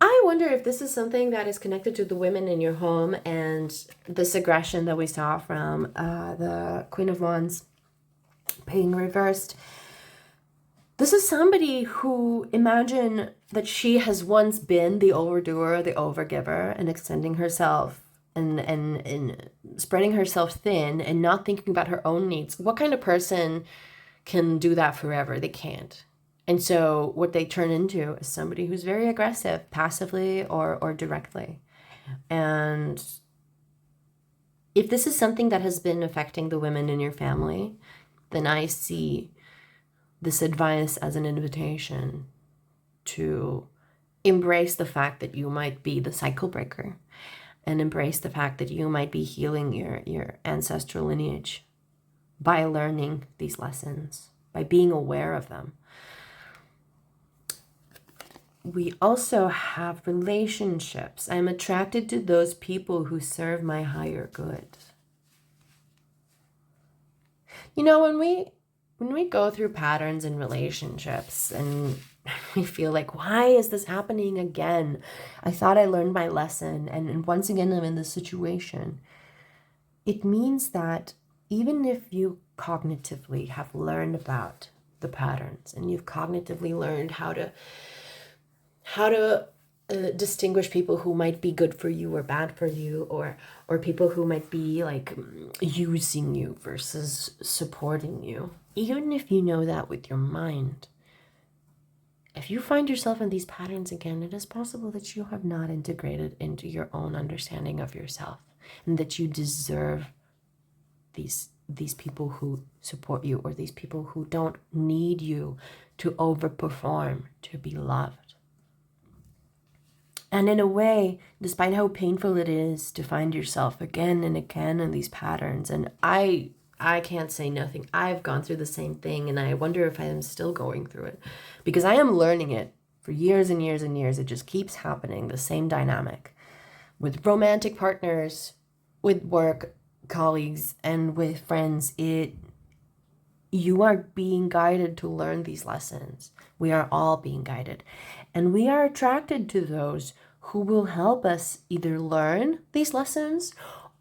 I wonder if this is something that is connected to the women in your home and this aggression that we saw from the Queen of Wands being reversed. This is somebody who, imagine that she has once been the overdoer, the overgiver, and extending herself and spreading herself thin and not thinking about her own needs. What kind of person can do that forever? They can't. And so what they turn into is somebody who's very aggressive, passively or directly. And if this is something that has been affecting the women in your family, then I see this advice as an invitation to embrace the fact that you might be the cycle breaker, and embrace the fact that you might be healing your ancestral lineage by learning these lessons, by being aware of them. We also have relationships. I'm attracted to those people who serve my higher good. When we go through patterns in relationships and we feel like, why is this happening again? I thought I learned my lesson, and once again I'm in this situation. It means that even if you cognitively have learned about the patterns and you've cognitively learned how to distinguish people who might be good for you or bad for you, or people who might be like using you versus supporting you, even if you know that with your mind, if you find yourself in these patterns again, it is possible that you have not integrated into your own understanding of yourself, and that you deserve these people who support you, or these people who don't need you to overperform to be loved. And in a way, despite how painful it is to find yourself again and again in these patterns, and I can't say nothing. I've gone through the same thing, and I wonder if I am still going through it, because I am learning it for years and years and years. It just keeps happening, the same dynamic with romantic partners, with work colleagues, and with friends. You are being guided to learn these lessons. We are all being guided. And we are attracted to those who will help us either learn these lessons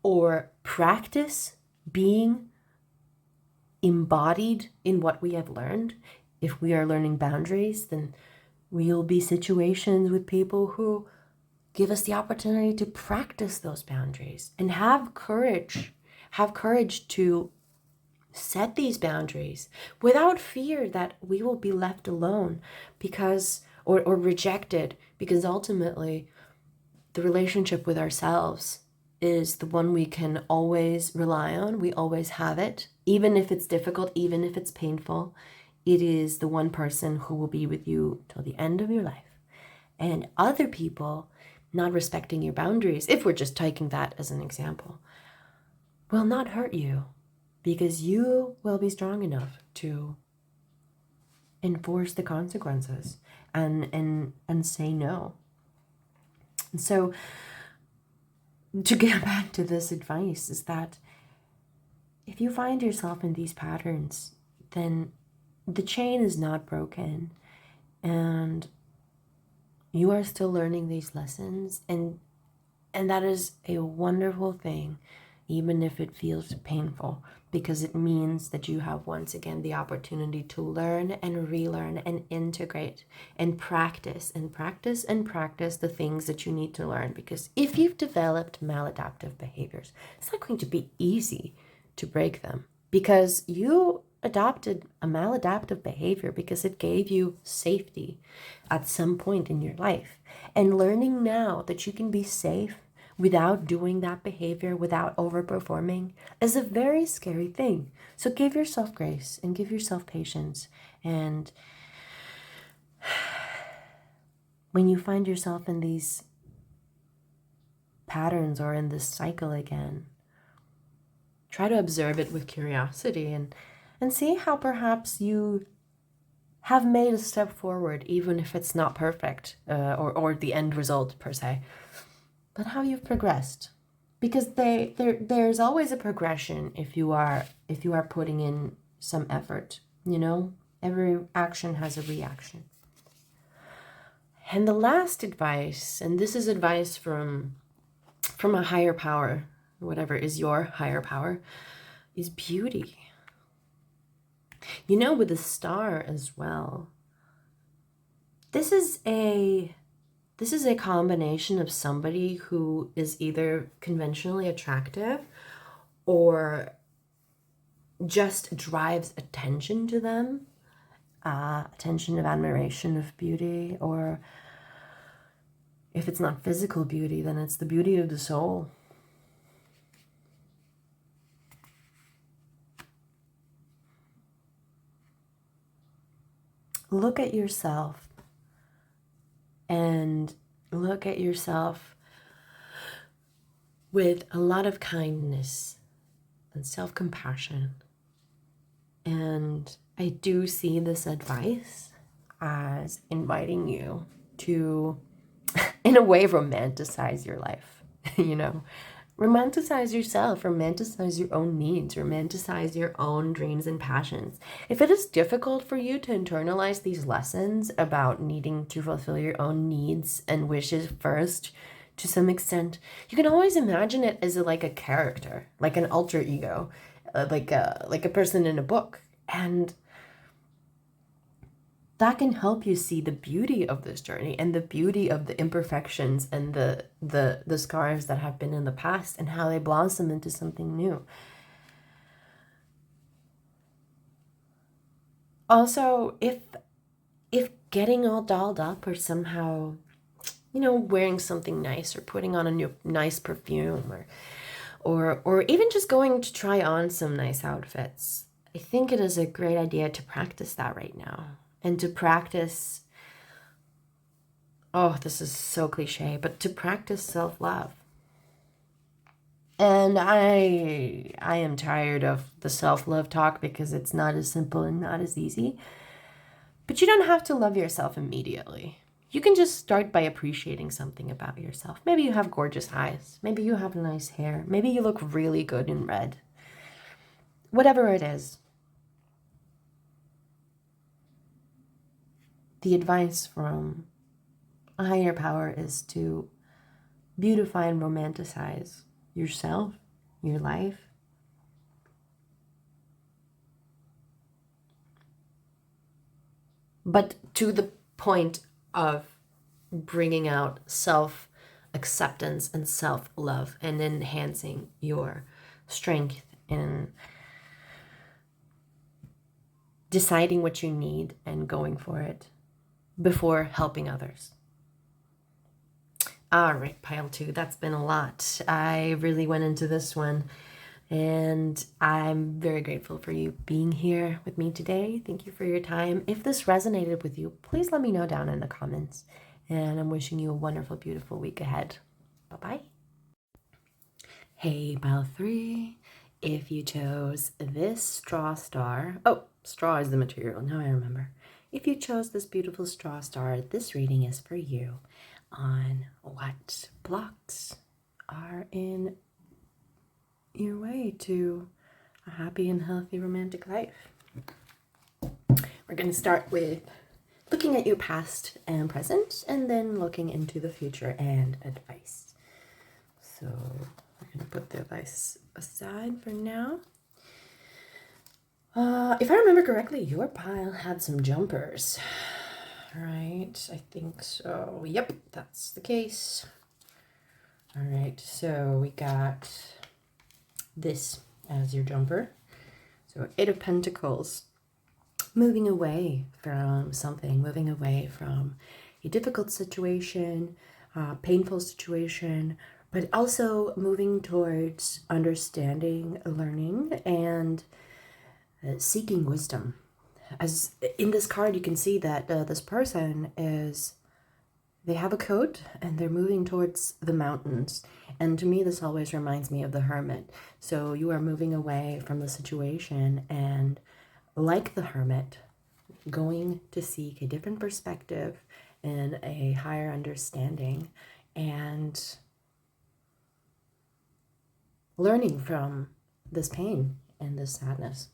or practice being embodied in what we have learned. If we are learning boundaries, then we'll be situations with people who give us the opportunity to practice those boundaries and have courage to set these boundaries without fear that we will be left alone or rejected, because ultimately the relationship with ourselves is the one we can always rely on. We always have it, even if it's difficult, even if it's painful. It is the one person who will be with you till the end of your life. And other people not respecting your boundaries, if we're just taking that as an example, will not hurt you, because you will be strong enough to enforce the consequences and say no. And so to get back to this advice is that if you find yourself in these patterns, then the chain is not broken and you are still learning these lessons, and that is a wonderful thing, even if it feels painful, because it means that you have once again the opportunity to learn and relearn and integrate and practice and practice and practice the things that you need to learn. Because if you've developed maladaptive behaviors, it's not going to be easy to break them, because you adopted a maladaptive behavior because it gave you safety at some point in your life. And learning now that you can be safe without doing that behavior, without overperforming, is a very scary thing. So give yourself grace and give yourself patience. And when you find yourself in these patterns or in this cycle again, try to observe it with curiosity and see how perhaps you have made a step forward, even if it's not perfect, or the end result per se, but how you've progressed. Because there's always a progression if you are putting in some effort, you know? Every action has a reaction. And the last advice, and this is advice from a higher power, whatever is your higher power, is beauty. You know, with the star as well, this is a combination of somebody who is either conventionally attractive or just drives attention to them, attention of admiration of beauty, or if it's not physical beauty, then it's the beauty of the soul. Look at yourself and look at yourself with a lot of kindness and self-compassion. And I do see this advice as inviting you to, in a way, romanticize your life, you know? Romanticize yourself, romanticize your own needs, romanticize your own dreams and passions. If it is difficult for you to internalize these lessons about needing to fulfill your own needs and wishes first, to some extent, you can always imagine it as like a character, like an alter ego, like a person in a book. And that can help you see the beauty of this journey and the beauty of the imperfections and the scars that have been in the past and how they blossom into something new. Also, if getting all dolled up or somehow, you know, wearing something nice or putting on a new nice perfume or even just going to try on some nice outfits, I think it is a great idea to practice that right now. And to practice, oh, this is so cliche, but to practice self-love. And I am tired of the self-love talk because it's not as simple and not as easy. But you don't have to love yourself immediately. You can just start by appreciating something about yourself. Maybe you have gorgeous eyes. Maybe you have nice hair. Maybe you look really good in red. Whatever it is. The advice from a higher power is to beautify and romanticize yourself, your life. But to the point of bringing out self-acceptance and self-love and enhancing your strength and deciding what you need and going for it before helping others. All right, pile 2, that's been a lot. I really went into this one, and I'm very grateful for you being here with me today. Thank you for your time. If this resonated with you, please let me know down in the comments. And I'm wishing you a wonderful, beautiful week ahead. Bye-bye. Hey, pile 3, if you chose this straw star, oh, straw is the material, now I remember. If you chose this beautiful straw star, this reading is for you on what blocks are in your way to a happy and healthy romantic life. We're going to start with looking at your past and present, and then looking into the future and advice. So we're going to put the advice aside for now. If I remember correctly, your pile had some jumpers, right? I think so. Yep, that's the case. All right, so we got this as your jumper. So 8 of Pentacles, moving away from something, moving away from a difficult situation, painful situation, but also moving towards understanding, learning, and seeking wisdom. As in this card, you can see that this person they have a coat and they're moving towards the mountains. And to me, this always reminds me of the hermit. So you are moving away from the situation and, like the hermit, going to seek a different perspective and a higher understanding and learning from this pain and this sadness.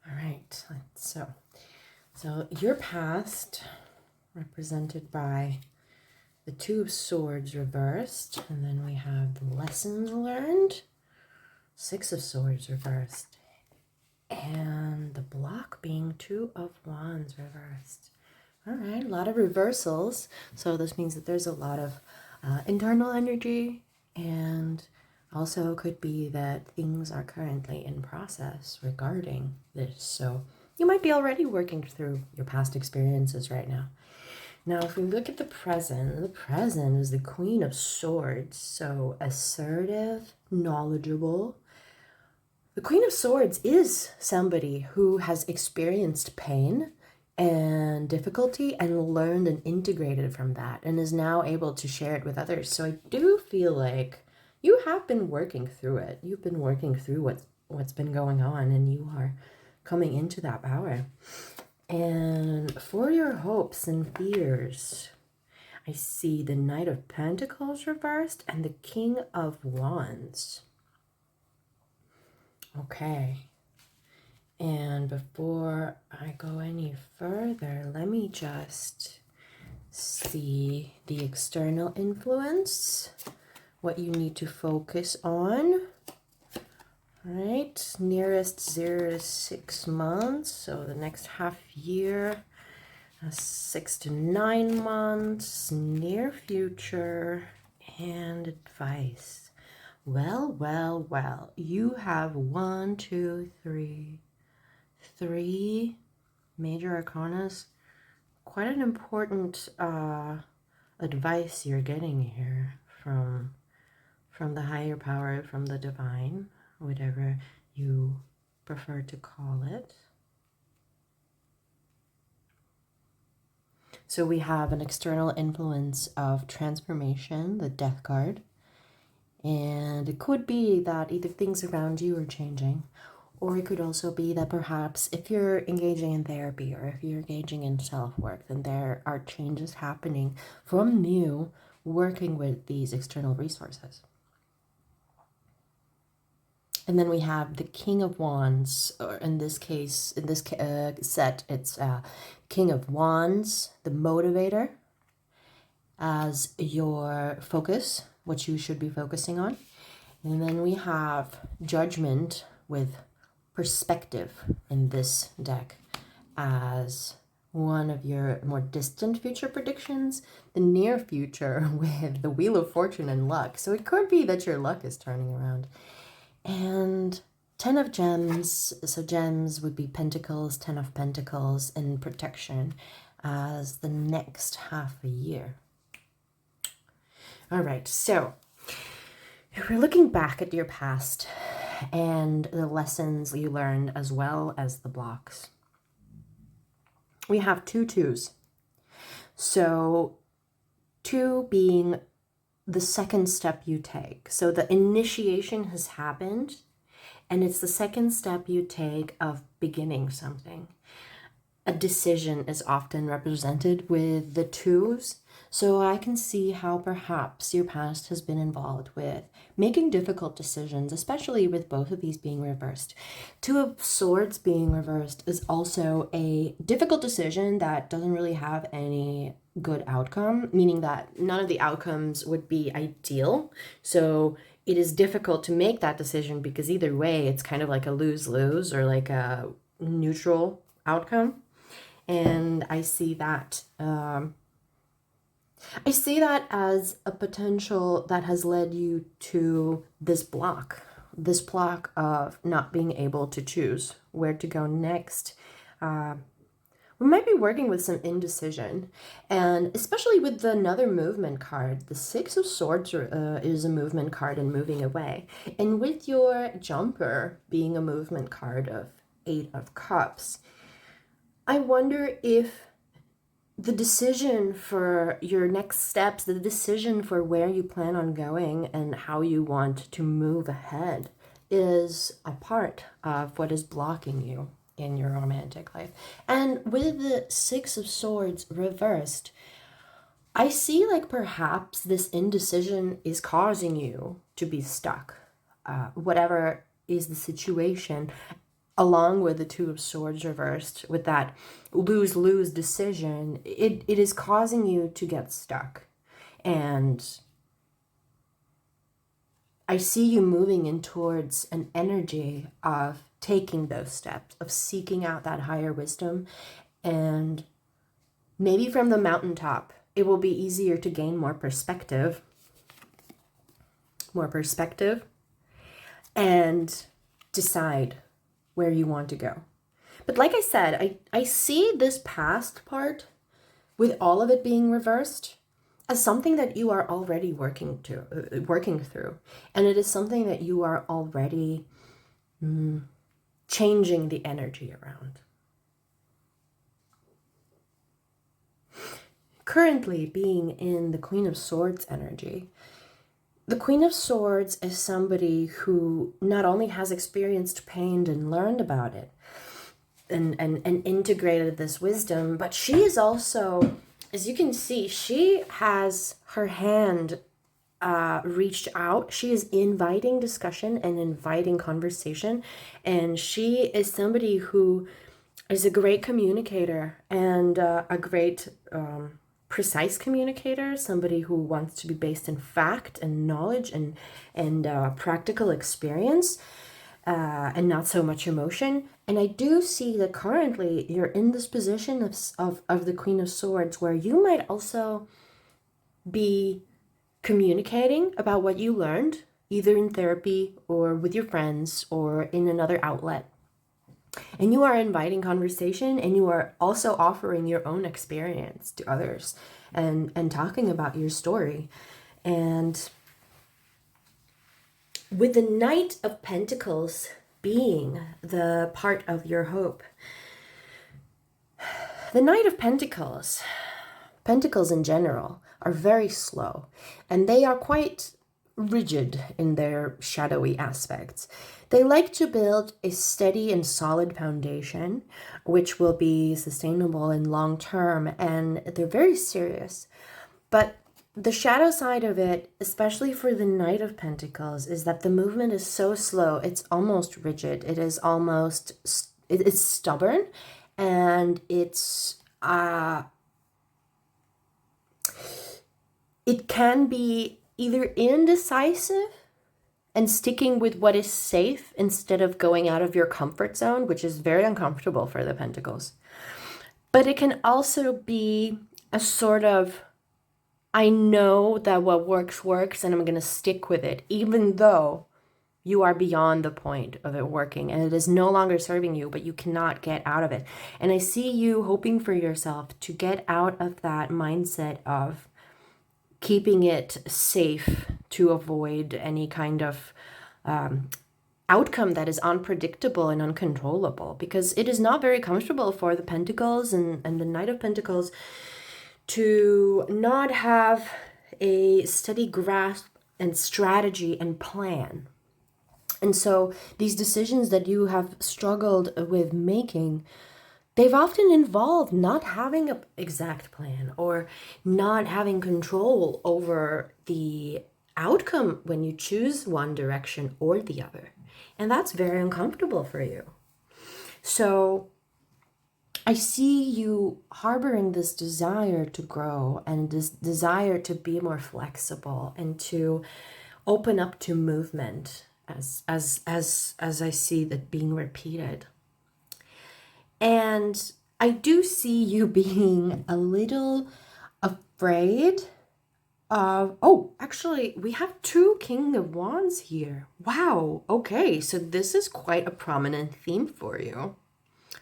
All right, so your past, represented by the 2 of Swords reversed, and then we have the lessons learned, 6 of Swords reversed, and the block being 2 of Wands reversed. All right, a lot of reversals, so this means that there's a lot of internal energy, and also could be that things are currently in process regarding this. So you might be already working through your past experiences right now. Now, if we look at the present is the Queen of Swords. So assertive, knowledgeable. The Queen of Swords is somebody who has experienced pain and difficulty and learned and integrated from that and is now able to share it with others. So I do feel like you have been working through it. You've been working through what's been going on, and you are coming into that power. And for your hopes and fears, I see the Knight of Pentacles reversed and the King of Wands. Okay. And before I go any further, let me just see the external influence, what you need to focus on. All right, nearest 0 to 6 months, so the next half year, 6 to 9 months, near future, and advice. Well, you have 1, 2, 3 major arcanas. Quite an important advice you're getting here from the higher power, from the divine, whatever you prefer to call it. So we have an external influence of transformation, the Death card. And it could be that either things around you are changing, or it could also be that perhaps if you're engaging in therapy or if you're engaging in self-work, then there are changes happening from you working with these external resources. And then we have the King of Wands, or in this case, in this set, it's King of Wands, the motivator, as your focus, what you should be focusing on. And then we have Judgment with perspective in this deck as one of your more distant future predictions, the near future with the Wheel of Fortune and luck. So it could be that your luck is turning around. And 10 of Gems, so gems would be Pentacles, 10 of Pentacles, and protection as the next half a year. All right, so if we're looking back at your past and the lessons you learned as well as the blocks, we have 2 2s. So 2 being the second step you take. So the initiation has happened, and it's the second step you take of beginning something. a decision is often represented with the twos. So I can see how perhaps your past has been involved with making difficult decisions, especially with both of these being reversed. Two of Swords being reversed is also a difficult decision that doesn't really have any good outcome, meaning that none of the outcomes would be ideal. So it is difficult to make that decision because either way, it's kind of like a lose-lose or like a neutral outcome. And I see that as a potential that has led you to this block of not being able to choose where to go next. We might be working with some indecision, and especially with another movement card. The Six of Swords is a movement card and moving away. And with your jumper being a movement card of Eight of Cups, I wonder if the decision for your next steps, the decision for where you plan on going and how you want to move ahead is a part of what is blocking you in your romantic life. And with the Six of Swords reversed, I see like perhaps this indecision is causing you to be stuck. Whatever is the situation, along with the Two of Swords reversed, with that lose-lose decision, it is causing you to get stuck. And I see you moving in towards an energy of taking those steps, of seeking out that higher wisdom. And maybe from the mountaintop, it will be easier to gain more perspective, and decide where you want to go. But like I said, I see this past part, with all of it being reversed, as something that you are already working through. And it is something that you are already changing the energy around. Currently being in the Queen of Swords energy, the Queen of Swords is somebody who not only has experienced pain and learned about it and integrated this wisdom, but she is also, as you can see, she has her hand reached out. She is inviting discussion and inviting conversation. And she is somebody who is a great communicator and a great precise communicator, somebody who wants to be based in fact and knowledge and practical experience, and not so much emotion. And I do see that currently you're in this position of the Queen of Swords, where you might also be communicating about what you learned, either in therapy or with your friends or in another outlet. And you are inviting conversation, and you are also offering your own experience to others and talking about your story. And with the Knight of Pentacles being the part of your hope, the Knight of Pentacles in general, are very slow, and they are quite rigid in their shadowy aspects. They like to build a steady and solid foundation, which will be sustainable and long term, and they're very serious. But the shadow side of it, especially for the Knight of Pentacles, is that the movement is so slow, it's almost rigid. It's stubborn, and it can be either indecisive and sticking with what is safe instead of going out of your comfort zone, which is very uncomfortable for the Pentacles. But it can also be a sort of, I know that what works and I'm going to stick with it, even though you are beyond the point of it working and it is no longer serving you, but you cannot get out of it. And I see you hoping for yourself to get out of that mindset of keeping it safe to avoid any kind of outcome that is unpredictable and uncontrollable, because it is not very comfortable for the Pentacles and the Knight of Pentacles to not have a steady grasp and strategy and plan. And so these decisions that you have struggled with making, they've often involved not having an exact plan or not having control over the outcome when you choose one direction or the other. And that's very uncomfortable for you. So I see you harboring this desire to grow and this desire to be more flexible and to open up to movement as I see that being repeated. And I do see you being a little afraid of, oh, actually, we have 2 King of Wands here. Wow, okay, so this is quite a prominent theme for you.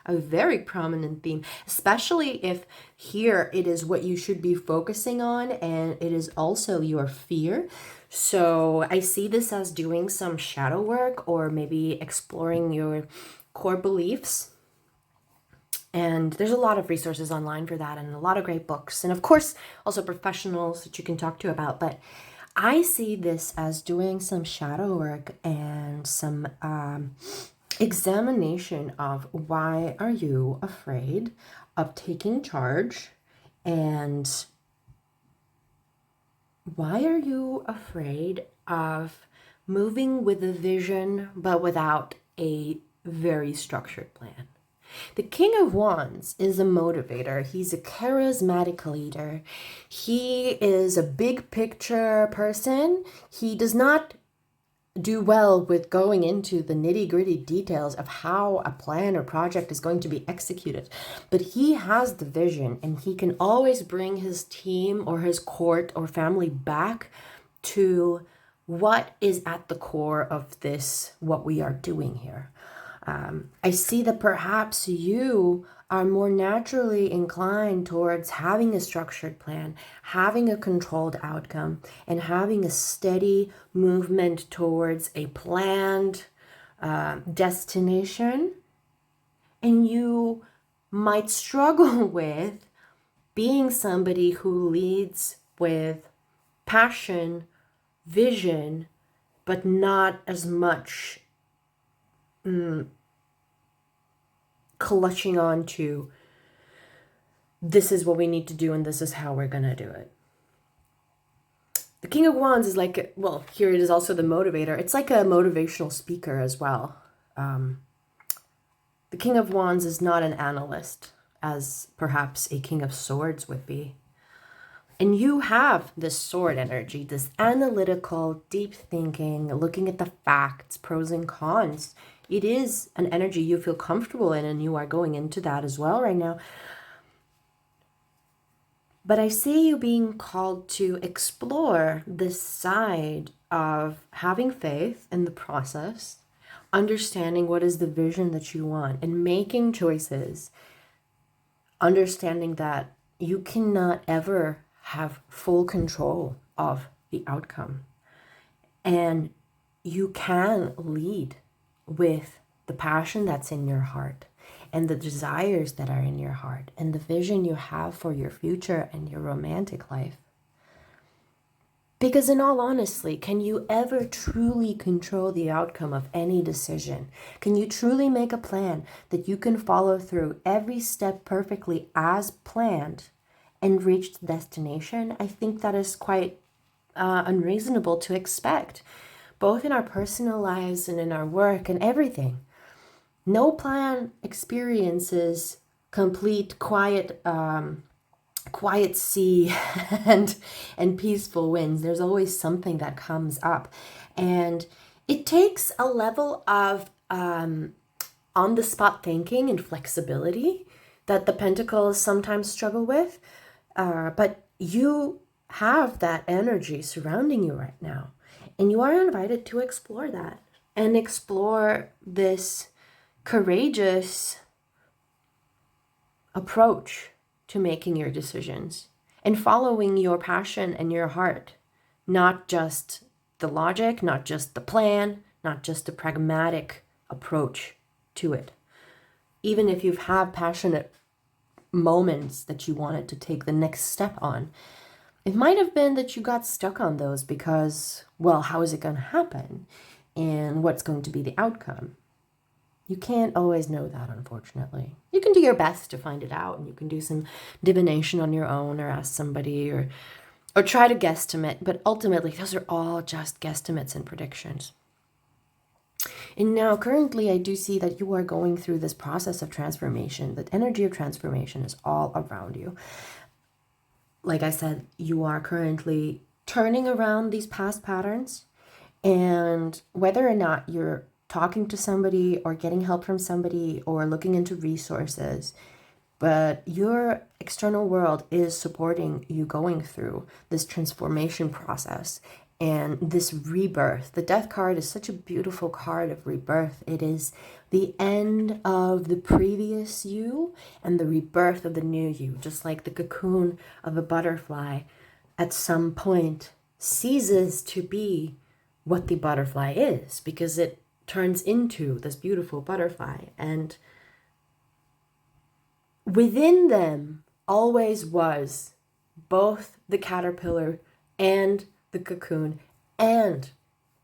A very prominent theme, especially if here it is what you should be focusing on and it is also your fear. So I see this as doing some shadow work or maybe exploring your core beliefs. And there's a lot of resources online for that and a lot of great books. And of course, also professionals that you can talk to about. But I see this as doing some shadow work and some examination of why are you afraid of taking charge, and why are you afraid of moving with a vision but without a very structured plan. The King of Wands is a motivator. He's a charismatic leader. He is a big picture person. He does not do well with going into the nitty-gritty details of how a plan or project is going to be executed. But he has the vision, and he can always bring his team or his court or family back to what is at the core of this, what we are doing here. I see that perhaps you are more naturally inclined towards having a structured plan, having a controlled outcome, and having a steady movement towards a planned destination. And you might struggle with being somebody who leads with passion, vision, but not as much clutching on to this is what we need to do and this is how we're going to do it. The King of Wands is like, well, here it is also the motivator. It's like a motivational speaker as well. The King of Wands is not an analyst, as perhaps a King of Swords would be. And you have this sword energy, this analytical, deep thinking, looking at the facts, pros and cons. It is an energy you feel comfortable in, and you are going into that as well right now. But I see you being called to explore this side of having faith in the process, understanding what is the vision that you want, and making choices, understanding that you cannot ever have full control of the outcome. And you can lead with the passion that's in your heart and the desires that are in your heart and the vision you have for your future and your romantic life. Because in all honesty, can you ever truly control the outcome of any decision? Can you truly make a plan that you can follow through every step perfectly as planned and reach the destination? I think that is quite unreasonable to expect, both in our personal lives and in our work and everything. No plan experiences complete quiet sea and peaceful winds. There's always something that comes up, and it takes a level of on-the-spot thinking and flexibility that the Pentacles sometimes struggle with, but you have that energy surrounding you right now, and you are invited to explore that and explore this courageous approach to making your decisions and following your passion and your heart, not just the logic, not just the plan, not just a pragmatic approach to it. Even if you've had passionate moments that you wanted to take the next step on, it might have been that you got stuck on those because, well, how is it going to happen? And what's going to be the outcome? You can't always know that, unfortunately. You can do your best to find it out, and you can do some divination on your own, or ask somebody, or try to guesstimate, but ultimately those are all just guesstimates and predictions. And now currently I do see that you are going through this process of transformation. The energy of transformation is all around you. Like I said, you are currently turning around these past patterns, and whether or not you're talking to somebody or getting help from somebody or looking into resources, but your external world is supporting you going through this transformation process and this rebirth. The death card is such a beautiful card of rebirth. It is the end of the previous you and the rebirth of the new you, just like the cocoon of a butterfly at some point ceases to be what the butterfly is, because it turns into this beautiful butterfly, and within them always was both the caterpillar and the cocoon and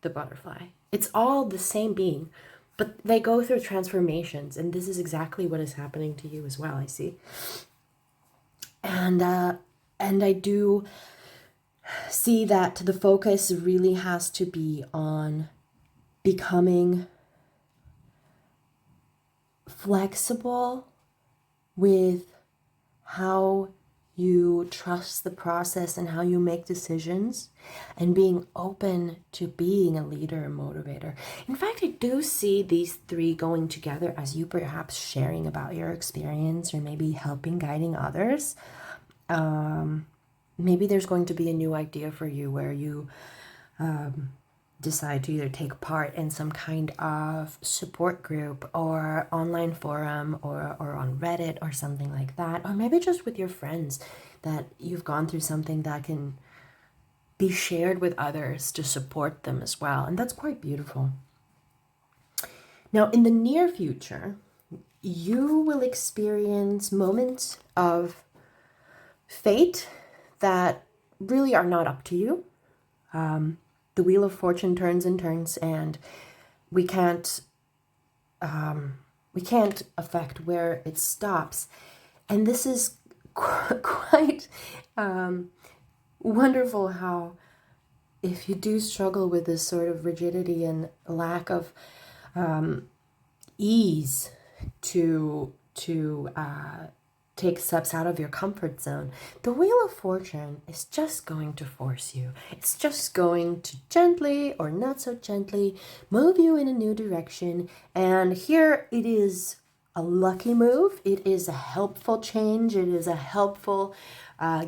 the butterfly. It's all the same being, but they go through transformations, and this is exactly what is happening to you as well, I see. And I do see that the focus really has to be on becoming flexible with how you trust the process and how you make decisions, and being open to being a leader and motivator. In fact, I do see these three going together as you perhaps sharing about your experience, or maybe helping guiding others. Maybe there's going to be a new idea for you where you decide to either take part in some kind of support group or online forum, or on Reddit or something like that, or maybe just with your friends, that you've gone through something that can be shared with others to support them as well. And that's quite beautiful. Now, in the near future, you will experience moments of fate that really are not up to you. The wheel of fortune turns and turns, and we can't affect where it stops. And this is quite wonderful, how if you do struggle with this sort of rigidity and lack of ease to take steps out of your comfort zone, the Wheel of Fortune is just going to force you. It's just going to gently or not so gently move you in a new direction. And here it is a lucky move. It is a helpful change. It is a helpful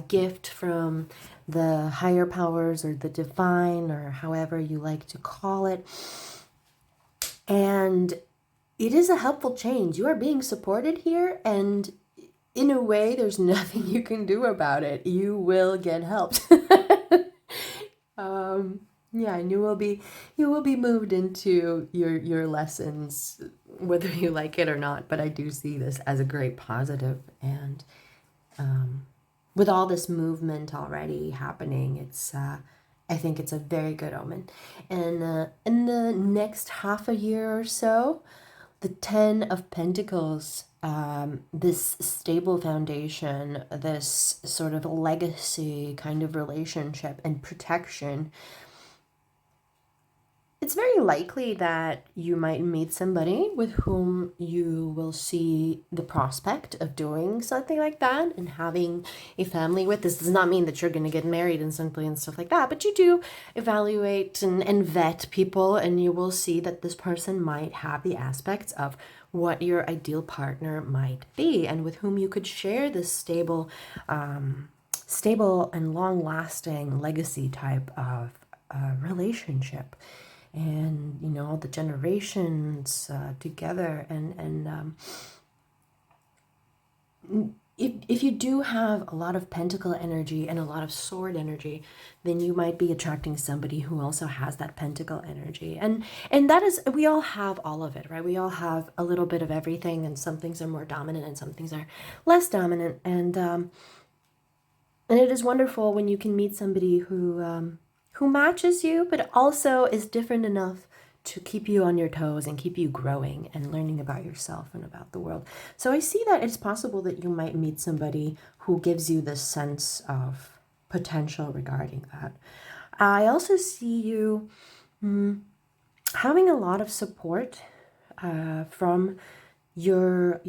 gift from the higher powers, or the divine, or however you like to call it. And it is a helpful change. You are being supported here, and in a way, there's nothing you can do about it. You will get helped. Yeah, and you will be moved into your lessons, whether you like it or not. But I do see this as a great positive, and with all this movement already happening, it's I think it's a very good omen. And in the next half a year or so, the 10 of Pentacles, this stable foundation, this sort of legacy kind of relationship and protection, it's very likely that you might meet somebody with whom you will see the prospect of doing something like that and having a family with. This does not mean that you're going to get married and simply and stuff like that, but you do evaluate and vet people, and you will see that this person might have the aspects of what your ideal partner might be, and with whom you could share this stable and long-lasting legacy type of relationship. And the generations together, and if you do have a lot of pentacle energy and a lot of sword energy, then you might be attracting somebody who also has that pentacle energy, and that is, we all have all of it, right? We all have a little bit of everything, and some things are more dominant and some things are less dominant, and it is wonderful when you can meet somebody who matches you, but also is different enough to keep you on your toes and keep you growing and learning about yourself and about the world. So I see that it's possible that you might meet somebody who gives you this sense of potential regarding that. I also see you having a lot of support from your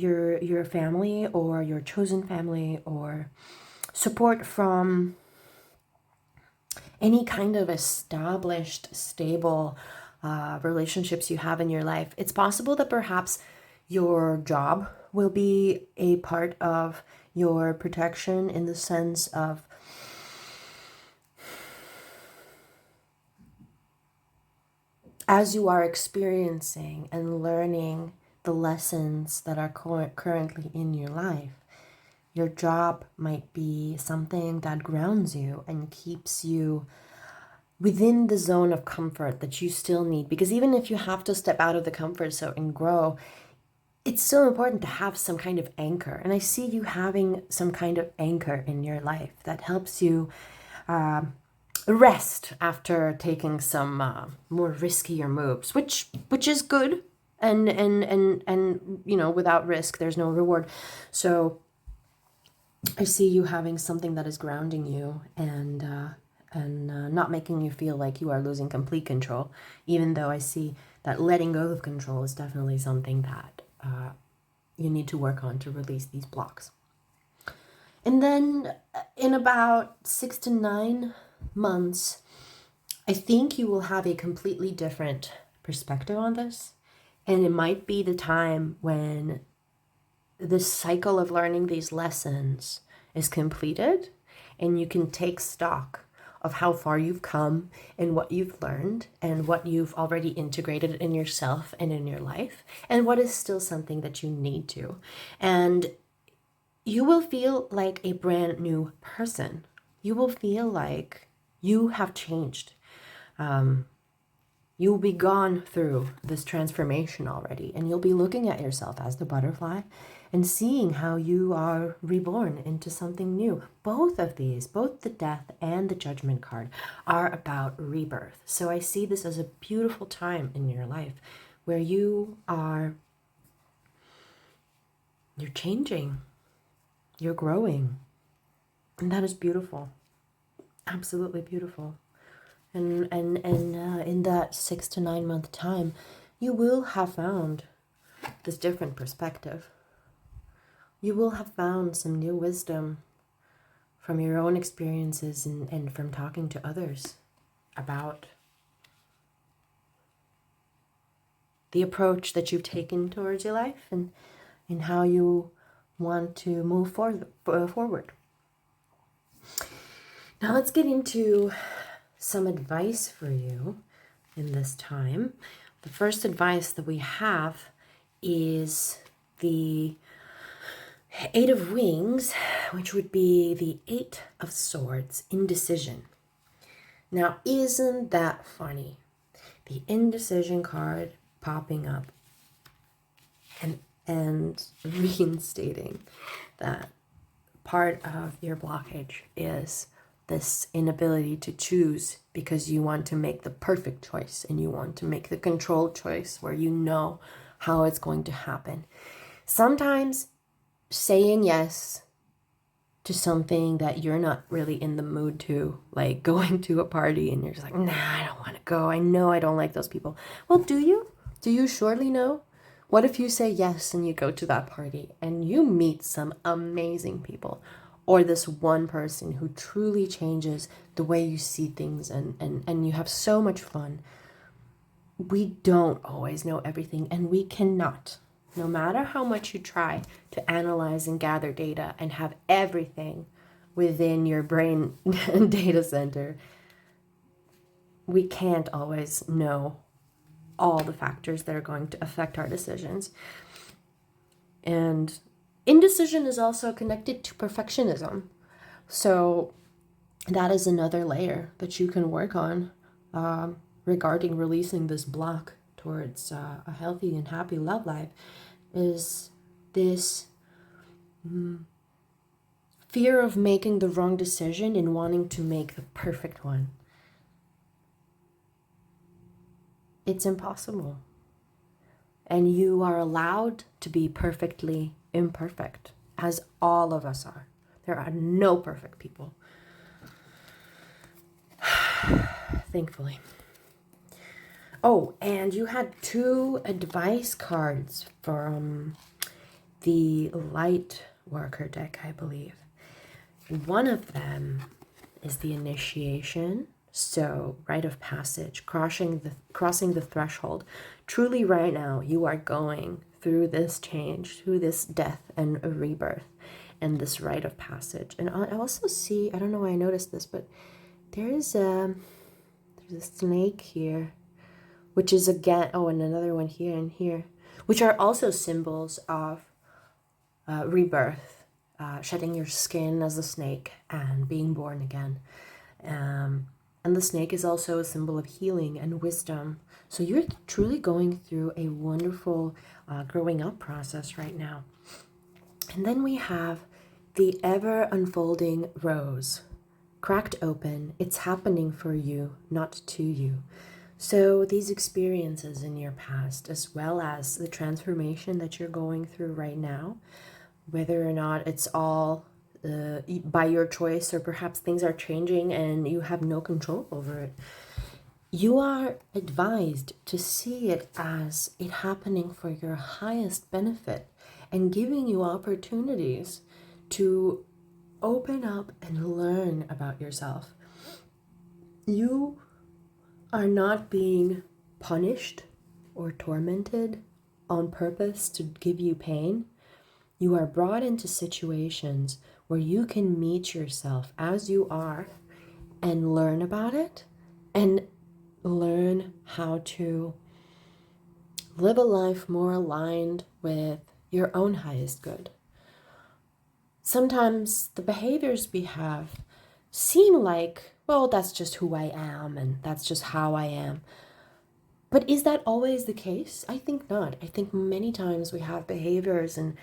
family or your chosen family, or support from any kind of established, stable relationships you have in your life. It's possible that perhaps your job will be a part of your protection, in the sense of as you are experiencing and learning the lessons that are currently in your life, your job might be something that grounds you and keeps you within the zone of comfort that you still need. Because even if you have to step out of the comfort zone and grow, it's still important to have some kind of anchor. And I see you having some kind of anchor in your life that helps you rest after taking some more riskier moves, which is good. And you know, without risk, there's no reward. So I see you having something that is grounding you and not making you feel like you are losing complete control, even though I see that letting go of control is definitely something that you need to work on to release these blocks. And then in about 6 to 9 months, I think you will have a completely different perspective on this. And it might be the time when this cycle of learning these lessons is completed and you can take stock of how far you've come and what you've learned and what you've already integrated in yourself and in your life, and what is still something that you need to. And you will feel like a brand new person. You will feel like you have changed. You'll be gone through this transformation already, and you'll be looking at yourself as the butterfly and seeing how you are reborn into something new. Both of these, both the death and the judgment card, are about rebirth. So I see this as a beautiful time in your life where you're changing, you're growing, and that is beautiful. Absolutely beautiful. And in that 6 to 9 month time, you will have found this different perspective. You will have found some new wisdom from your own experiences and from talking to others about the approach that you've taken towards your life and how you want to move forward. Now let's get into some advice for you in this time. The first advice that we have is the 8 of Wings, which would be the 8 of Swords, indecision. Now, isn't that funny? The indecision card popping up and reinstating that part of your blockage is this inability to choose because you want to make the perfect choice and you want to make the controlled choice where you know how it's going to happen. Sometimes saying yes to something that you're not really in the mood to, like going to a party and you're just like, nah, I don't want to go. I know I don't like those people. Well, do you? Do you surely know? What if you say yes and you go to that party and you meet some amazing people, or this one person who truly changes the way you see things and you have so much fun? We don't always know everything, and we cannot. No matter how much you try to analyze and gather data and have everything within your brain data center, we can't always know all the factors that are going to affect our decisions. And indecision is also connected to perfectionism. So that is another layer that you can work on regarding releasing this block towards a healthy and happy love life, is this fear of making the wrong decision and wanting to make the perfect one. it's impossible. And you are allowed to be perfectly imperfect, as all of us are. There are no perfect people. Thankfully. Oh, and you had 2 advice cards from the light worker deck, I believe. One of them is the initiation, so rite of passage, crossing the threshold. Truly right now you are going through this change, through this death and a rebirth and this rite of passage. And I also see, I don't know why I noticed this, but there's a snake here, which is again, oh, and another one here and here, which are also symbols of rebirth, shedding your skin as a snake and being born again. And the snake is also a symbol of healing and wisdom. So you're truly going through a wonderful growing up process right now. And then we have the ever unfolding rose, cracked open. It's happening for you, not to you. So these experiences in your past, as well as the transformation that you're going through right now, whether or not it's all by your choice, or perhaps things are changing and you have no control over it, you are advised to see it as it happening for your highest benefit and giving you opportunities to open up and learn about yourself. You are not being punished or tormented on purpose to give you pain. You are brought into situations where you can meet yourself as you are and learn about it and learn how to live a life more aligned with your own highest good. Sometimes the behaviors we have seem like, well, that's just who I am and that's just how I am. But is that always the case? I think not. I think many times we have behaviors and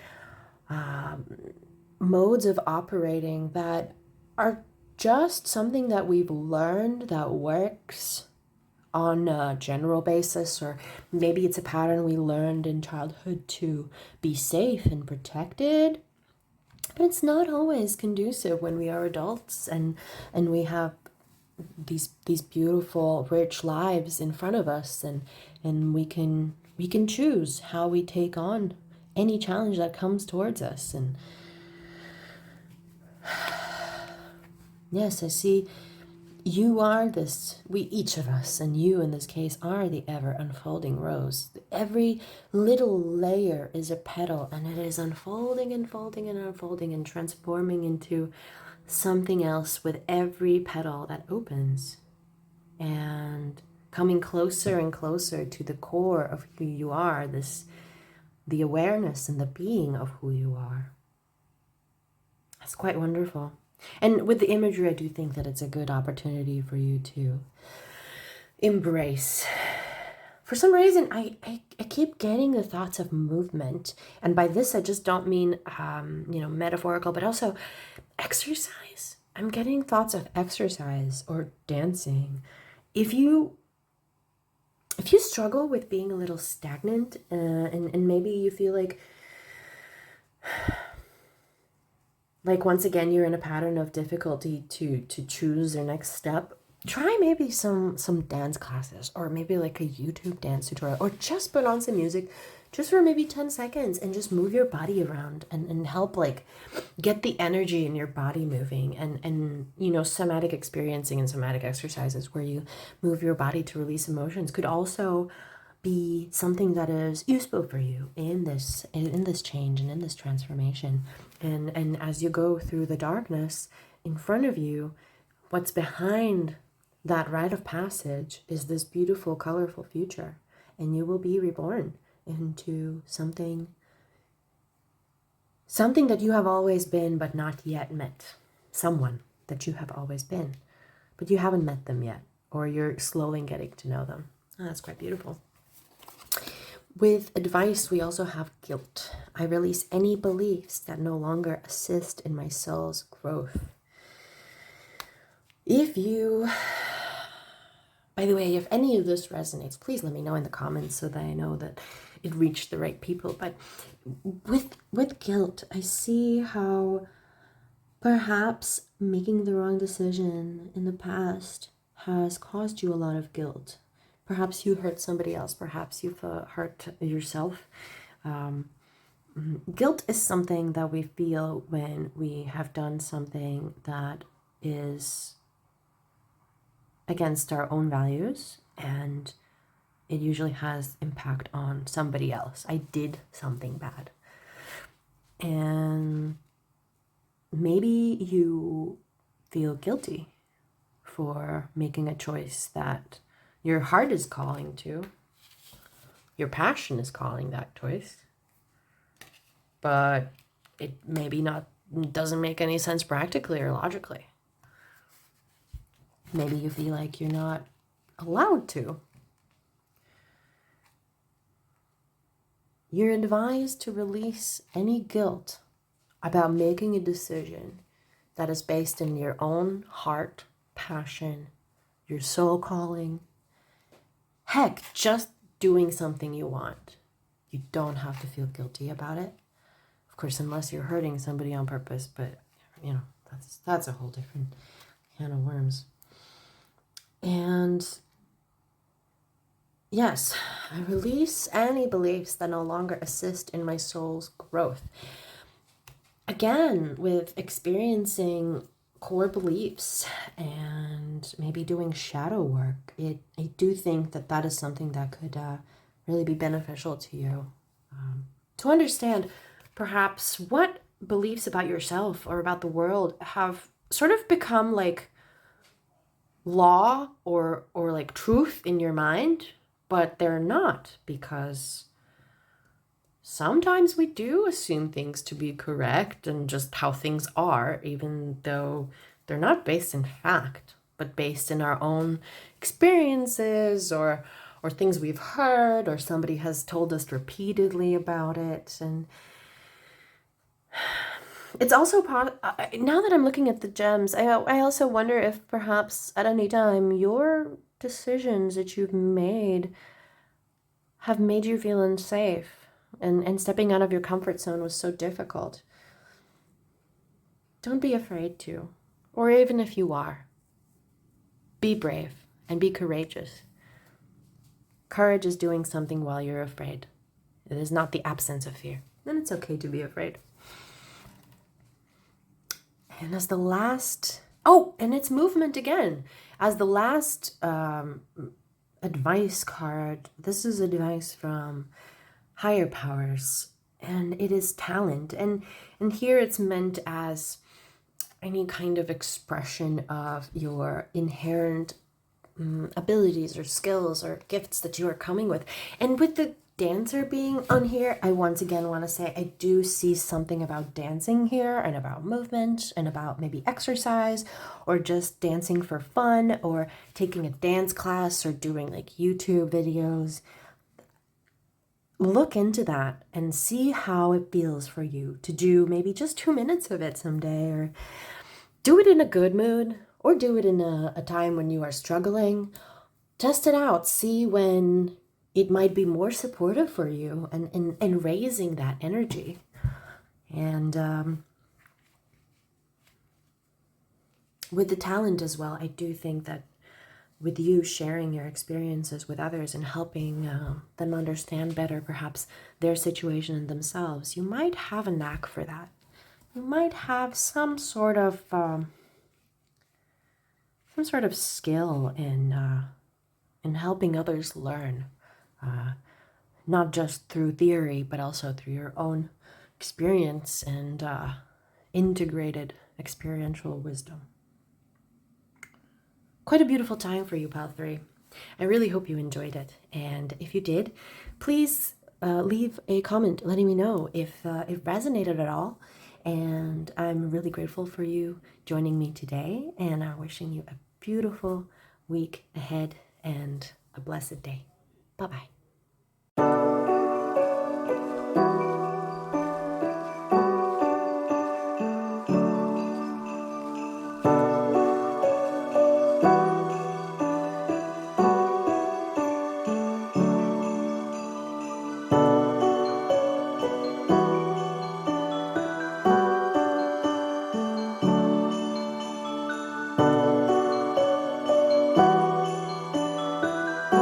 modes of operating that are just something that we've learned that works on a general basis, or maybe it's a pattern we learned in childhood to be safe and protected. But it's not always conducive when we are adults and we have these beautiful, rich lives in front of us, and we can choose how we take on any challenge that comes towards us. And yes, I see you are this, we, each of us, and you in this case, are the ever unfolding rose. Every little layer is a petal, and it is unfolding and folding and unfolding and transforming into something else with every petal that opens, and coming closer and closer to the core of who you are, the awareness and the being of who you are. That's quite wonderful. And with the imagery, I do think that it's a good opportunity for you to embrace. For some reason, I keep getting the thoughts of movement. And by this, I just don't mean, metaphorical, but also exercise. I'm getting thoughts of exercise or dancing. If you struggle with being a little stagnant, and maybe you feel like once again you're in a pattern of difficulty to choose your next step, try maybe some dance classes, or maybe like a YouTube dance tutorial, or just put on some music just for maybe 10 seconds and just move your body around and help get the energy in your body moving, and somatic experiencing and somatic exercises where you move your body to release emotions could also be something that is useful for you in this change and in this transformation. And as you go through the darkness in front of you, what's behind that rite of passage is this beautiful, colorful future, and you will be reborn into something that you have always been but not yet met. Someone that you have always been, but you haven't met them yet, or you're slowly getting to know them. Oh, that's quite beautiful. With advice, we also have guilt. I release any beliefs that no longer assist in my soul's growth. If you By the way, if any of this resonates, please let me know in the comments so that I know that it reached the right people. But with guilt, I see how perhaps making the wrong decision in the past has caused you a lot of guilt. Perhaps you hurt somebody else. Perhaps you've hurt yourself. Guilt is something that we feel when we have done something that is against our own values, and it usually has impact on somebody else. I did something bad. And maybe you feel guilty for making a choice that your heart is calling to. Your passion is calling that choice. But it maybe doesn't make any sense practically or logically. Maybe you feel like you're not allowed to. You're advised to release any guilt about making a decision that is based in your own heart, passion, your soul calling. Heck, just doing something you want. You don't have to feel guilty about it. Of course, unless you're hurting somebody on purpose, but that's a whole different can of worms. And yes, I release any beliefs that no longer assist in my soul's growth. Again, with experiencing core beliefs and maybe doing shadow work, I do think that is something that could really be beneficial to you. To understand perhaps what beliefs about yourself or about the world have sort of become like law or like truth in your mind, but they're not, because sometimes we do assume things to be correct and just how things are, even though they're not based in fact, but based in our own experiences or things we've heard or somebody has told us repeatedly about it. And it's also now that I'm looking at the gems, I also wonder if perhaps at any time your decisions that you've made have made you feel unsafe, and stepping out of your comfort zone was so difficult. Don't be afraid to, or even if you are, be brave and be courageous. Courage is doing something while you're afraid. It is not the absence of fear. And it's okay to be afraid. And as the last, and it's movement again. As the last advice card, this is advice from higher powers, and it is talent. And here it's meant as any kind of expression of your inherent abilities or skills or gifts that you are coming with. And with the dancer being on here, I once again want to say I do see something about dancing here, and about movement, and about maybe exercise, or just dancing for fun, or taking a dance class, or doing like YouTube videos. Look into that and see how it feels for you to do maybe just 2 minutes of it someday, or do it in a good mood, or do it in a time when you are struggling. Test it out. See when it might be more supportive for you, and raising that energy. And with the talent as well, I do think that with you sharing your experiences with others and helping them understand better perhaps their situation and themselves, you might have a knack for that. You might have some sort of skill in helping others learn. Not just through theory, but also through your own experience and integrated experiential wisdom. Quite a beautiful time for you, Pile 3. I really hope you enjoyed it. And if you did, please leave a comment letting me know if it resonated at all. And I'm really grateful for you joining me today. And I'm wishing you a beautiful week ahead and a blessed day. Bye-bye.